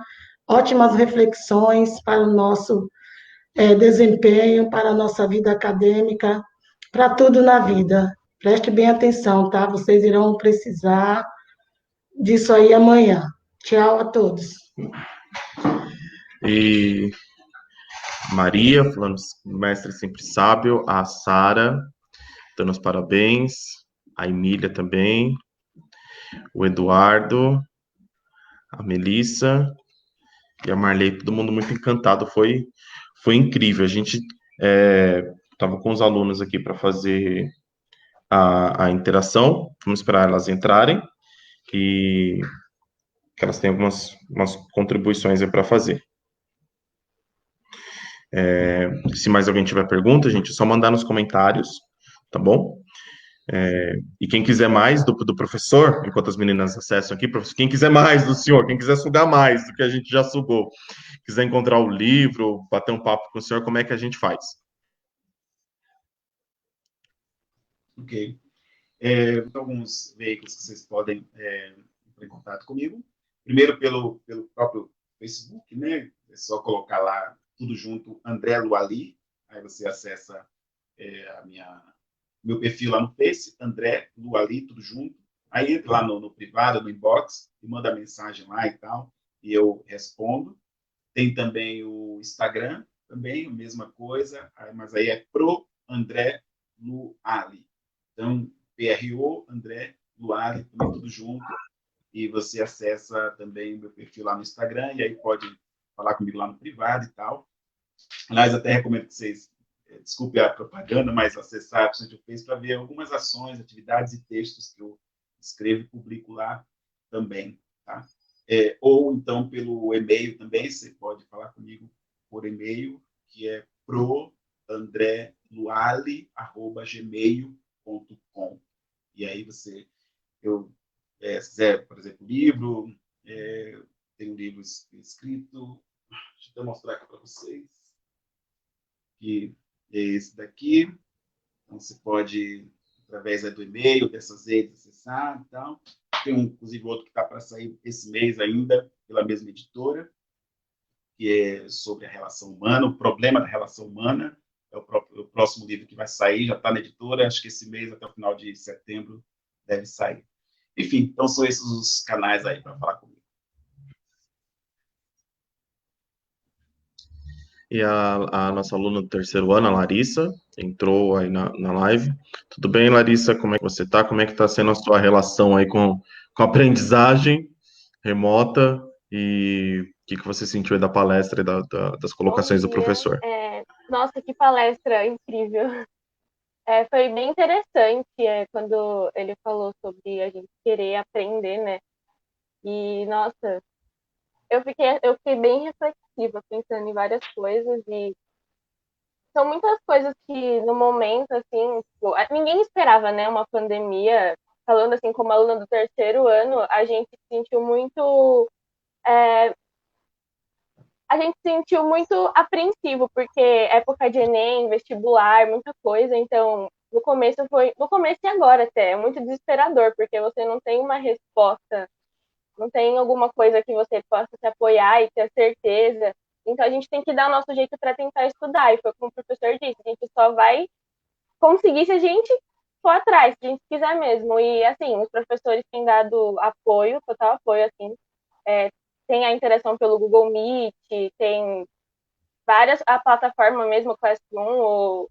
reflexões para o nosso desempenho, para a nossa vida acadêmica, para tudo na vida. Preste bem atenção, tá? Vocês irão precisar disso aí amanhã. Tchau a todos. E Maria, falando mestre sempre sábio, a Sara, dando os parabéns, a Emília também, o Eduardo, a Melissa e a Marley, todo mundo muito encantado, foi incrível. A gente estava com os alunos aqui para fazer a interação, vamos esperar elas entrarem, que elas têm algumas contribuições para fazer. Se mais alguém tiver pergunta, gente, é só mandar nos comentários, tá bom? E quem quiser mais do professor, enquanto as meninas acessam aqui, professor, quem quiser mais do senhor, quem quiser sugar mais do que a gente já sugou, quiser encontrar o livro, bater um papo com o senhor, como é que a gente faz? Ok. Alguns veículos que vocês podem entrar em contato comigo. Primeiro, pelo próprio Facebook, né? É só colocar lá, tudo junto, André Luali. Aí você acessa meu perfil lá no Face, André Luali, tudo junto. Aí entra lá no privado, no inbox, e manda mensagem lá e tal, e eu respondo. Tem também o Instagram, também a mesma coisa, mas aí é pro André Luali. Então, PRO, André Luali, também tudo junto. E você acessa também o meu perfil lá no Instagram, e aí pode falar comigo lá no privado e tal. Aliás, até recomendo que vocês, desculpe a propaganda, mas acessar a opção de Face para ver algumas ações, atividades e textos que eu escrevo e publico lá também, tá? Ou então pelo e-mail também, você pode falar comigo por e-mail, que é proandreluali@gmail.com. E aí se quiser, por exemplo, livro, tem um livro escrito, deixa eu mostrar aqui para vocês, que é esse daqui. Então, você pode, através do e-mail, dessas redes, acessar e tal. Tem, inclusive, outro que está para sair esse mês ainda, pela mesma editora, que é sobre a relação humana, o problema da relação humana. É o próximo livro que vai sair, já está na editora, acho que esse mês, até o final de setembro, deve sair. Enfim, então são esses os canais aí para falar comigo. E a nossa aluna do terceiro ano, a Larissa, entrou aí na live. Tudo bem, Larissa? Como é que você está? Como é que está sendo a sua relação aí com a aprendizagem remota? E o que você sentiu aí da palestra e das colocações do professor? Nossa, que palestra incrível. Foi bem interessante quando ele falou sobre a gente querer aprender, né? E, nossa, eu fiquei bem reflexiva, pensando em várias coisas, e são muitas coisas que, no momento, assim, tipo, ninguém esperava, né, uma pandemia. Falando, assim, como aluna do terceiro ano, é, a gente se sentiu muito apreensivo, porque época de Enem, vestibular, muita coisa, então no começo e agora até, é muito desesperador, porque você não tem uma resposta, não tem alguma coisa que você possa se apoiar e ter certeza. Então a gente tem que dar o nosso jeito para tentar estudar, e foi como o professor disse, a gente só vai conseguir se a gente for atrás, se a gente quiser mesmo. E assim, os professores têm dado apoio, total apoio, assim, tem a interação pelo Google Meet, tem a plataforma mesmo, Classroom, o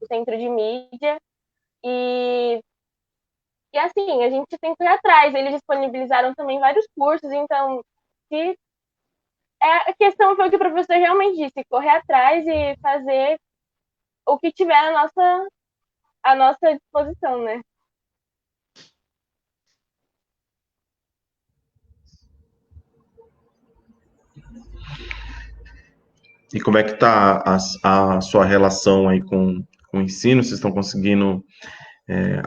centro de mídia, e, e assim, a gente tem que ir atrás, eles disponibilizaram também vários cursos, então, se, a questão foi o que o professor realmente disse, correr atrás e fazer o que tiver à nossa disposição, né? E como é que está a sua relação aí com o ensino, se estão conseguindo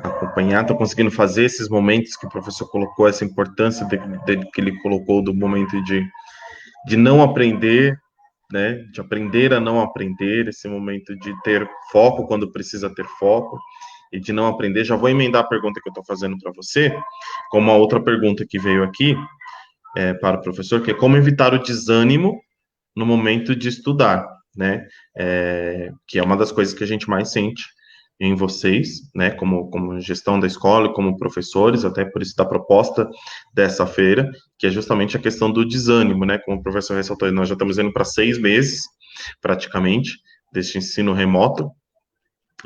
acompanhar, estão conseguindo fazer esses momentos que o professor colocou, essa importância que ele colocou do momento de não aprender, né, de aprender a não aprender, esse momento de ter foco quando precisa ter foco, e de não aprender. Já vou emendar a pergunta que eu estou fazendo para você, com uma outra pergunta que veio aqui para o professor, que é como evitar o desânimo no momento de estudar, né? Que é uma das coisas que a gente mais sente em vocês, né? Como gestão da escola e como professores, até por isso da proposta dessa feira, que é justamente a questão do desânimo, né? Como o professor ressaltou, nós já estamos indo para 6 meses, praticamente, deste ensino remoto,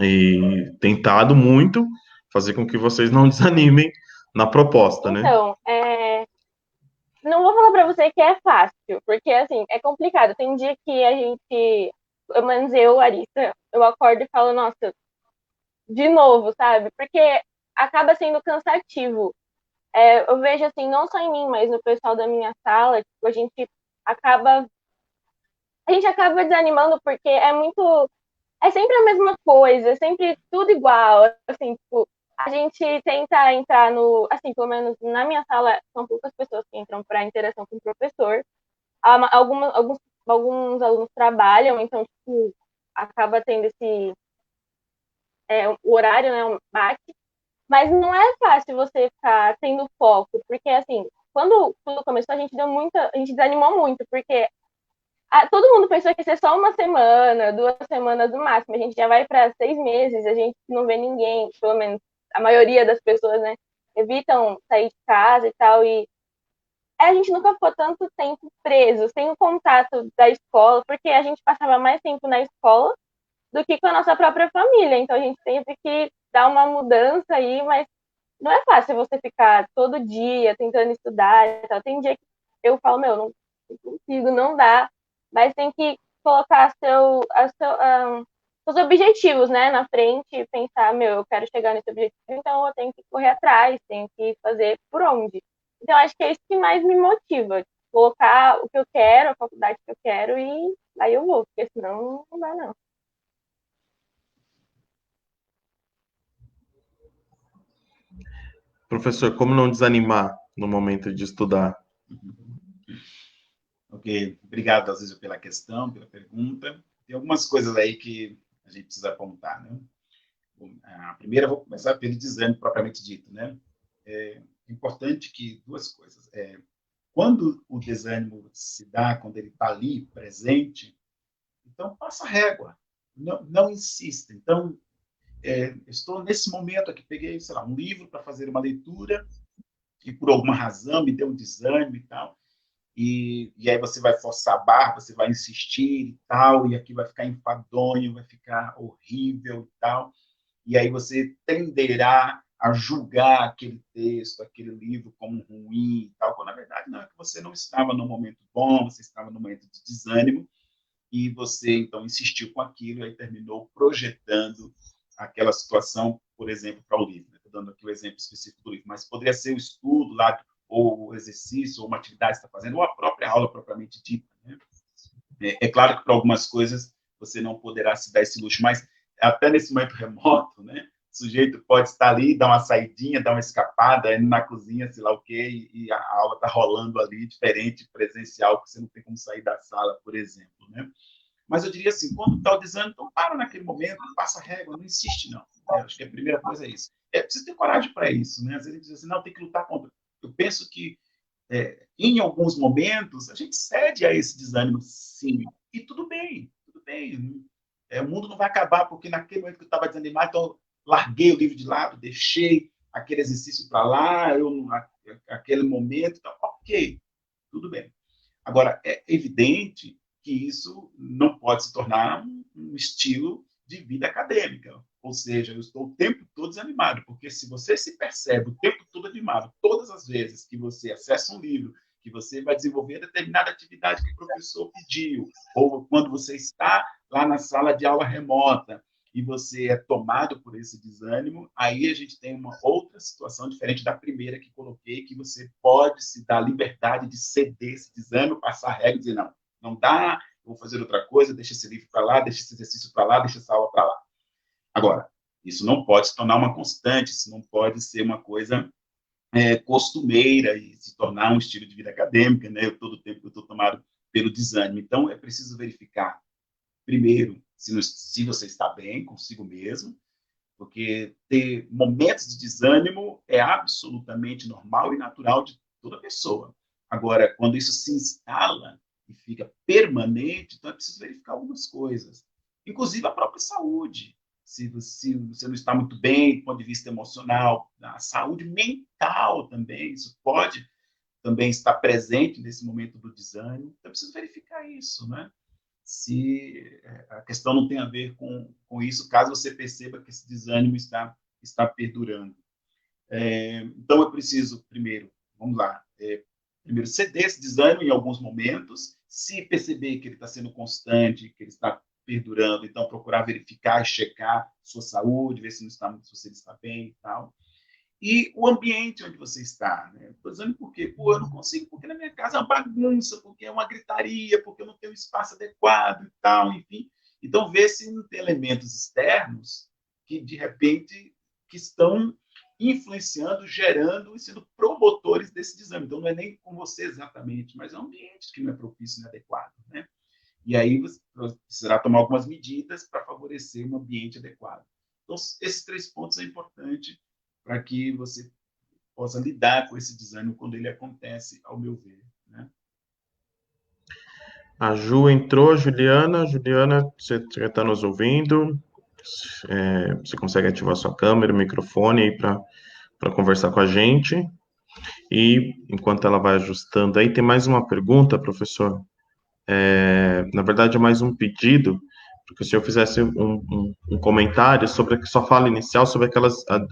e tentado muito fazer com que vocês não desanimem na proposta, né? Então, não vou falar pra você que é fácil, porque, assim, é complicado. Tem dia que a gente, pelo menos eu, Larissa, eu acordo e falo, nossa, de novo, sabe? Porque acaba sendo cansativo. Eu vejo, assim, não só em mim, mas no pessoal da minha sala, tipo, acaba, a gente acaba desanimando porque é sempre a mesma coisa, é sempre tudo igual, assim, tipo, a gente tenta entrar assim, pelo menos na minha sala, são poucas pessoas que entram para interação com o professor. Alguns alunos trabalham, então, tipo, acaba tendo o horário, né, um bate, mas não é fácil você ficar tendo foco, porque, assim, quando tudo começou, a gente desanimou muito, porque todo mundo pensou que ia ser só uma semana, 2 semanas no máximo. A gente já vai para 6 meses, a gente não vê ninguém, pelo menos a maioria das pessoas, né? Evitam sair de casa e tal. E a gente nunca ficou tanto tempo preso, sem o contato da escola, porque a gente passava mais tempo na escola do que com a nossa própria família. Então a gente teve que dar uma mudança aí, mas não é fácil você ficar todo dia tentando estudar e tal. Tem dia que eu falo, meu, não consigo, não dá, mas tem que colocar seus objetivos, né, na frente e pensar, meu, eu quero chegar nesse objetivo, então eu tenho que correr atrás, tenho que fazer por onde. Então, acho que é isso que mais me motiva, colocar o que eu quero, a faculdade que eu quero e aí eu vou, porque senão não dá, não. Professor, como não desanimar no momento de estudar? Ok, obrigado, às vezes, pela questão, pela pergunta. Tem algumas coisas aí que a gente precisa apontar, né? Bom, a primeira, eu vou começar pelo desânimo propriamente dito, né? É importante que duas coisas. Quando o desânimo se dá, quando ele está ali, presente, então passa a régua, não insista. Então, estou nesse momento aqui, peguei, sei lá, um livro para fazer uma leitura e por alguma razão me deu um desânimo e tal, e aí você vai forçar a barra, você vai insistir e tal, e aqui vai ficar enfadonho, vai ficar horrível e tal, e aí você tenderá a julgar aquele texto, aquele livro como ruim e tal, quando na verdade não, é que você não estava num momento bom, você estava num momento de desânimo, e você, então, insistiu com aquilo e aí terminou projetando aquela situação, por exemplo, para o livro. Estou dando aqui o exemplo específico do livro, mas poderia ser o estudo lá, ou o exercício, ou uma atividade que você está fazendo, ou a própria aula propriamente dita. Né? É claro que para algumas coisas você não poderá se dar esse luxo, mas até nesse momento remoto, né? O sujeito pode estar ali, dar uma saidinha, dar uma escapada, indo na cozinha, sei lá o quê, e a aula está rolando ali, diferente presencial, que você não tem como sair da sala, por exemplo, né? Mas eu diria assim, quando está o desânimo, então para naquele momento, passa a régua, não insiste, não. Acho que a primeira coisa é isso. Precisa ter coragem para isso, né? Às vezes a gente diz assim, não, tem que lutar contra. Eu penso que, em alguns momentos, a gente cede a esse desânimo, sim. E tudo bem, tudo bem. O mundo não vai acabar, porque naquele momento que eu estava desanimado, então larguei o livro de lado, deixei aquele exercício para lá, aquele momento, então, ok, tudo bem. Agora, é evidente que isso não pode se tornar um estilo de vida acadêmica. Ou seja, eu estou o tempo todo desanimado, porque se você se percebe o tempo todo animado, todas as vezes que você acessa um livro, que você vai desenvolver determinada atividade que o professor pediu, ou quando você está lá na sala de aula remota e você é tomado por esse desânimo, aí a gente tem uma outra situação diferente da primeira que coloquei, que você pode se dar a liberdade de ceder esse desânimo, passar a regra e dizer, não, não dá, vou fazer outra coisa, deixa esse livro para lá, deixa esse exercício para lá, deixa essa aula para lá. Agora, isso não pode se tornar uma constante, isso não pode ser uma coisa costumeira e se tornar um estilo de vida acadêmica, né? Todo o tempo que eu estou tomado pelo desânimo. Então, é preciso verificar, primeiro, se você está bem consigo mesmo, porque ter momentos de desânimo é absolutamente normal e natural de toda pessoa. Agora, quando isso se instala e fica permanente, então é preciso verificar algumas coisas, inclusive a própria saúde. Se você não está muito bem do ponto de vista emocional, a saúde mental também, isso pode também estar presente nesse momento do desânimo. Então, é preciso verificar isso, né? Se a questão não tem a ver com isso, caso você perceba que esse desânimo está perdurando. Então, é preciso, primeiro, vamos lá, primeiro ceder esse desânimo em alguns momentos, se perceber que ele está sendo constante, que ele está perdurando, então procurar verificar e checar sua saúde, ver se você está bem e tal. E o ambiente onde você está, né? Estou dizendo por quê? Pô, eu não consigo, porque na minha casa é uma bagunça, porque é uma gritaria, porque eu não tenho espaço adequado e tal, enfim. Então, ver se não tem elementos externos que, de repente, que estão influenciando, gerando e sendo promotores desse desânimo. Então, não é nem com você exatamente, mas é um ambiente que não é propício e inadequado, né? E aí você precisará tomar algumas medidas para favorecer um ambiente adequado. Então, esses 3 pontos são importantes para que você possa lidar com esse desânimo quando ele acontece, ao meu ver, né? A Ju entrou, Juliana. Juliana, você está nos ouvindo? Você consegue ativar sua câmera, o microfone aí para conversar com a gente? E enquanto ela vai ajustando aí, tem mais uma pergunta, professor. Na verdade, é mais um pedido, porque se eu fizesse um comentário sobre a sua fala inicial, sobre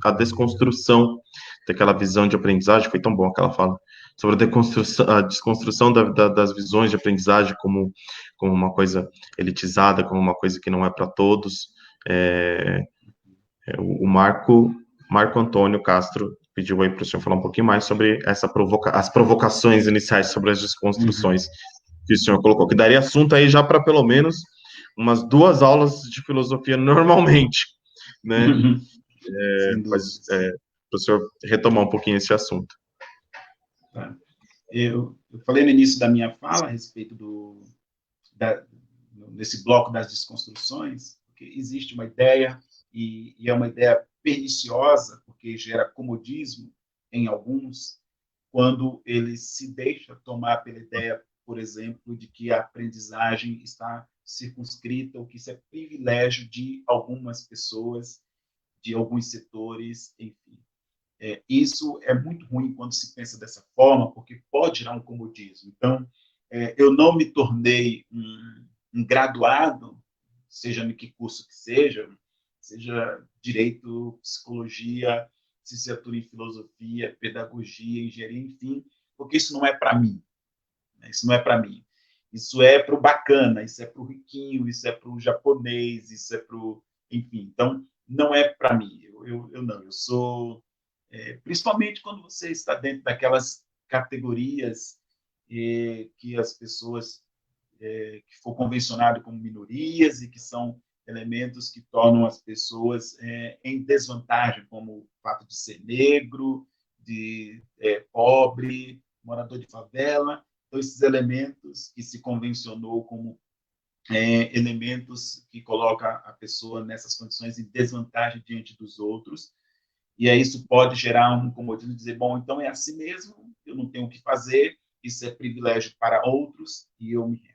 a desconstrução daquela visão de aprendizagem, foi tão bom aquela fala, sobre a desconstrução das visões de aprendizagem como uma coisa elitizada, como uma coisa que não é para todos. O Marco Antônio Castro pediu aí para o senhor falar um pouquinho mais sobre as provocações iniciais sobre as desconstruções que o senhor colocou, que daria assunto aí já para pelo menos umas 2 aulas de filosofia normalmente, né? Mas para o senhor retomar um pouquinho esse assunto. Tá. Eu falei no início da minha fala a respeito desse bloco das desconstruções, porque existe uma ideia, e é uma ideia perniciosa, porque gera comodismo em alguns, quando ele se deixa tomar pela ideia, por exemplo, de que a aprendizagem está circunscrita, ou que isso é privilégio de algumas pessoas, de alguns setores, enfim. Isso é muito ruim quando se pensa dessa forma, porque pode gerar um comodismo. Então, eu não me tornei um graduado, seja em que curso que seja direito, psicologia, licenciatura em filosofia, pedagogia, engenharia, enfim, porque isso não é para mim. Né? Isso não é para mim. Isso é para o bacana, isso é para o riquinho, isso é para o japonês, isso é para o... Enfim, então, não é para mim. Eu não, eu sou... principalmente quando você está dentro daquelas categorias que as pessoas que for convencionado como minorias e que são elementos que tornam as pessoas em desvantagem, como o fato de ser negro, de pobre, morador de favela. Então, esses elementos que se convencionou como elementos que colocam a pessoa nessas condições em desvantagem diante dos outros. E aí isso pode gerar um comodismo de dizer, bom, então é assim mesmo, eu não tenho o que fazer, isso é privilégio para outros e eu me rendo.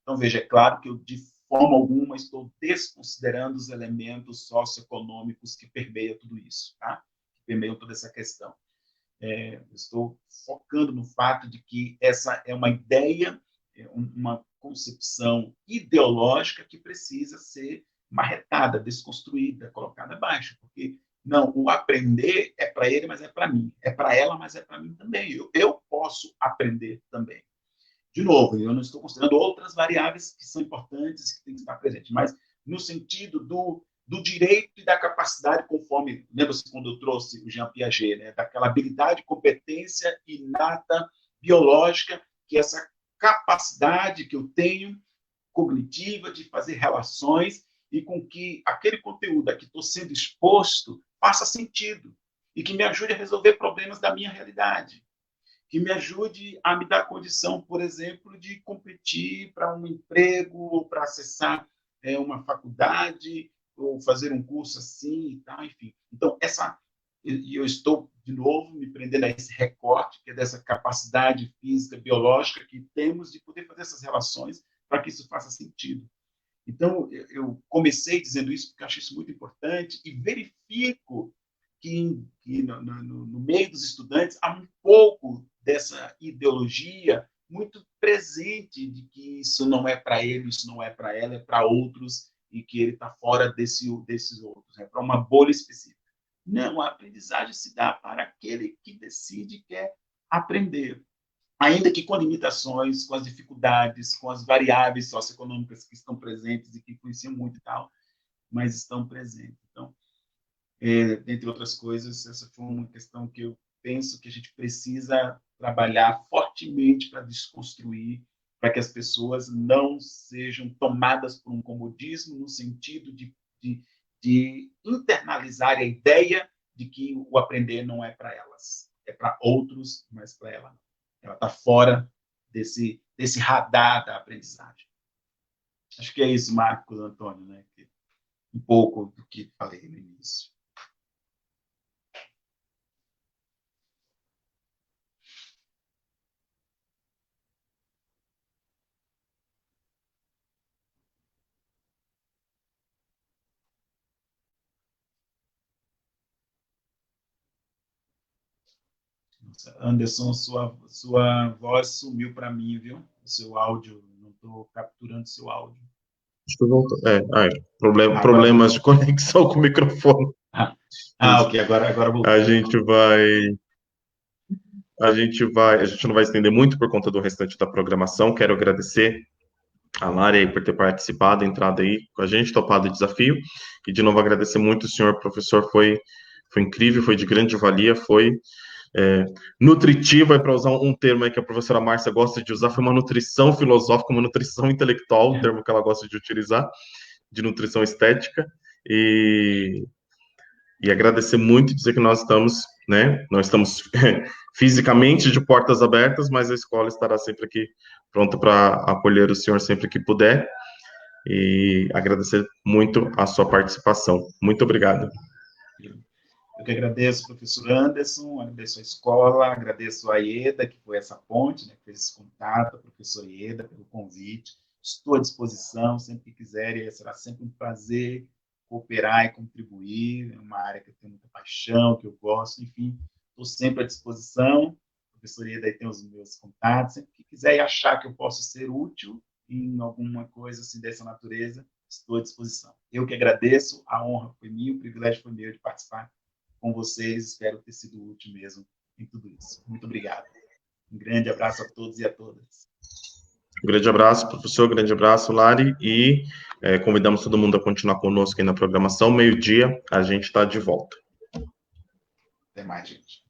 Então, veja, é claro que eu, de forma alguma, estou desconsiderando os elementos socioeconômicos que permeiam tudo isso, tá? Que permeiam toda essa questão. Estou focando no fato de que essa é uma ideia, uma concepção ideológica que precisa ser marretada, desconstruída, colocada abaixo, porque não, o aprender é para ele, mas é para mim. É para ela, mas é para mim também. Eu posso aprender também. De novo, eu não estou considerando outras variáveis que são importantes, que têm que estar presentes, mas no sentido do direito e da capacidade, conforme, lembra-se quando eu trouxe o Jean Piaget, né, daquela habilidade, competência inata, biológica, que essa capacidade que eu tenho, cognitiva, de fazer relações e com que aquele conteúdo a que estou sendo exposto faça sentido e que me ajude a resolver problemas da minha realidade, que me ajude a me dar condição, por exemplo, de competir para um emprego, ou para acessar uma faculdade, ou fazer um curso assim e tal, enfim. Então, eu estou, de novo, me prendendo a esse recorte, que é dessa capacidade física, biológica que temos de poder fazer essas relações para que isso faça sentido. Então, eu comecei dizendo isso porque acho isso muito importante e verifico que no meio dos estudantes há um pouco dessa ideologia muito presente de que isso não é para ele, isso não é para ela, é para outros e que ele está fora desses outros, é para uma bolha específica. Não, a aprendizagem se dá para aquele que decide que quer aprender, ainda que com limitações, com as dificuldades, com as variáveis socioeconômicas que estão presentes e que influenciam muito e tal, mas estão presentes. Então, dentre outras coisas, essa foi uma questão que eu penso que a gente precisa trabalhar fortemente para desconstruir, para que as pessoas não sejam tomadas por um comodismo no sentido de internalizar a ideia de que o aprender não é para elas, é para outros, mas para ela não. Ela está fora desse radar da aprendizagem. Acho que é isso, Marcos Antônio, né? Um pouco do que falei no início. Anderson, sua voz sumiu para mim, viu? O seu áudio, não estou capturando seu áudio. Acho que voltou. Problemas de conexão com o microfone. Ok, agora voltou. A gente não vai estender muito por conta do restante da programação. Quero agradecer a Lari aí por ter participado, entrado aí com a gente, topado o desafio. E de novo agradecer muito o senhor professor, foi incrível, foi de grande valia, foi nutritiva, para usar um termo aí que a professora Márcia gosta de usar, foi uma nutrição filosófica, uma nutrição intelectual, o termo que ela gosta de utilizar, de nutrição estética, e agradecer muito, dizer que nós estamos fisicamente de portas abertas, mas a escola estará sempre aqui pronta para acolher o senhor sempre que puder, e agradecer muito a sua participação. Muito obrigado. Eu que agradeço, professor Anderson, agradeço a escola, agradeço a IEDA, que foi essa ponte, né, que fez esse contato, a professora IEDA, pelo convite. Estou à disposição, sempre que quiserem, será sempre um prazer cooperar e contribuir. É uma área que eu tenho muita paixão, que eu gosto, enfim, estou sempre à disposição. A professora IEDA tem os meus contatos, sempre que quiser e achar que eu posso ser útil em alguma coisa assim dessa natureza, estou à disposição. Eu que agradeço, a honra foi minha, o privilégio foi meu de participar com vocês, espero ter sido útil mesmo em tudo isso. Muito obrigado. Um grande abraço a todos e a todas. Um grande abraço, professor, grande abraço, Lari, e convidamos todo mundo a continuar conosco aí na programação. Meio-dia, a gente está de volta. Até mais, gente.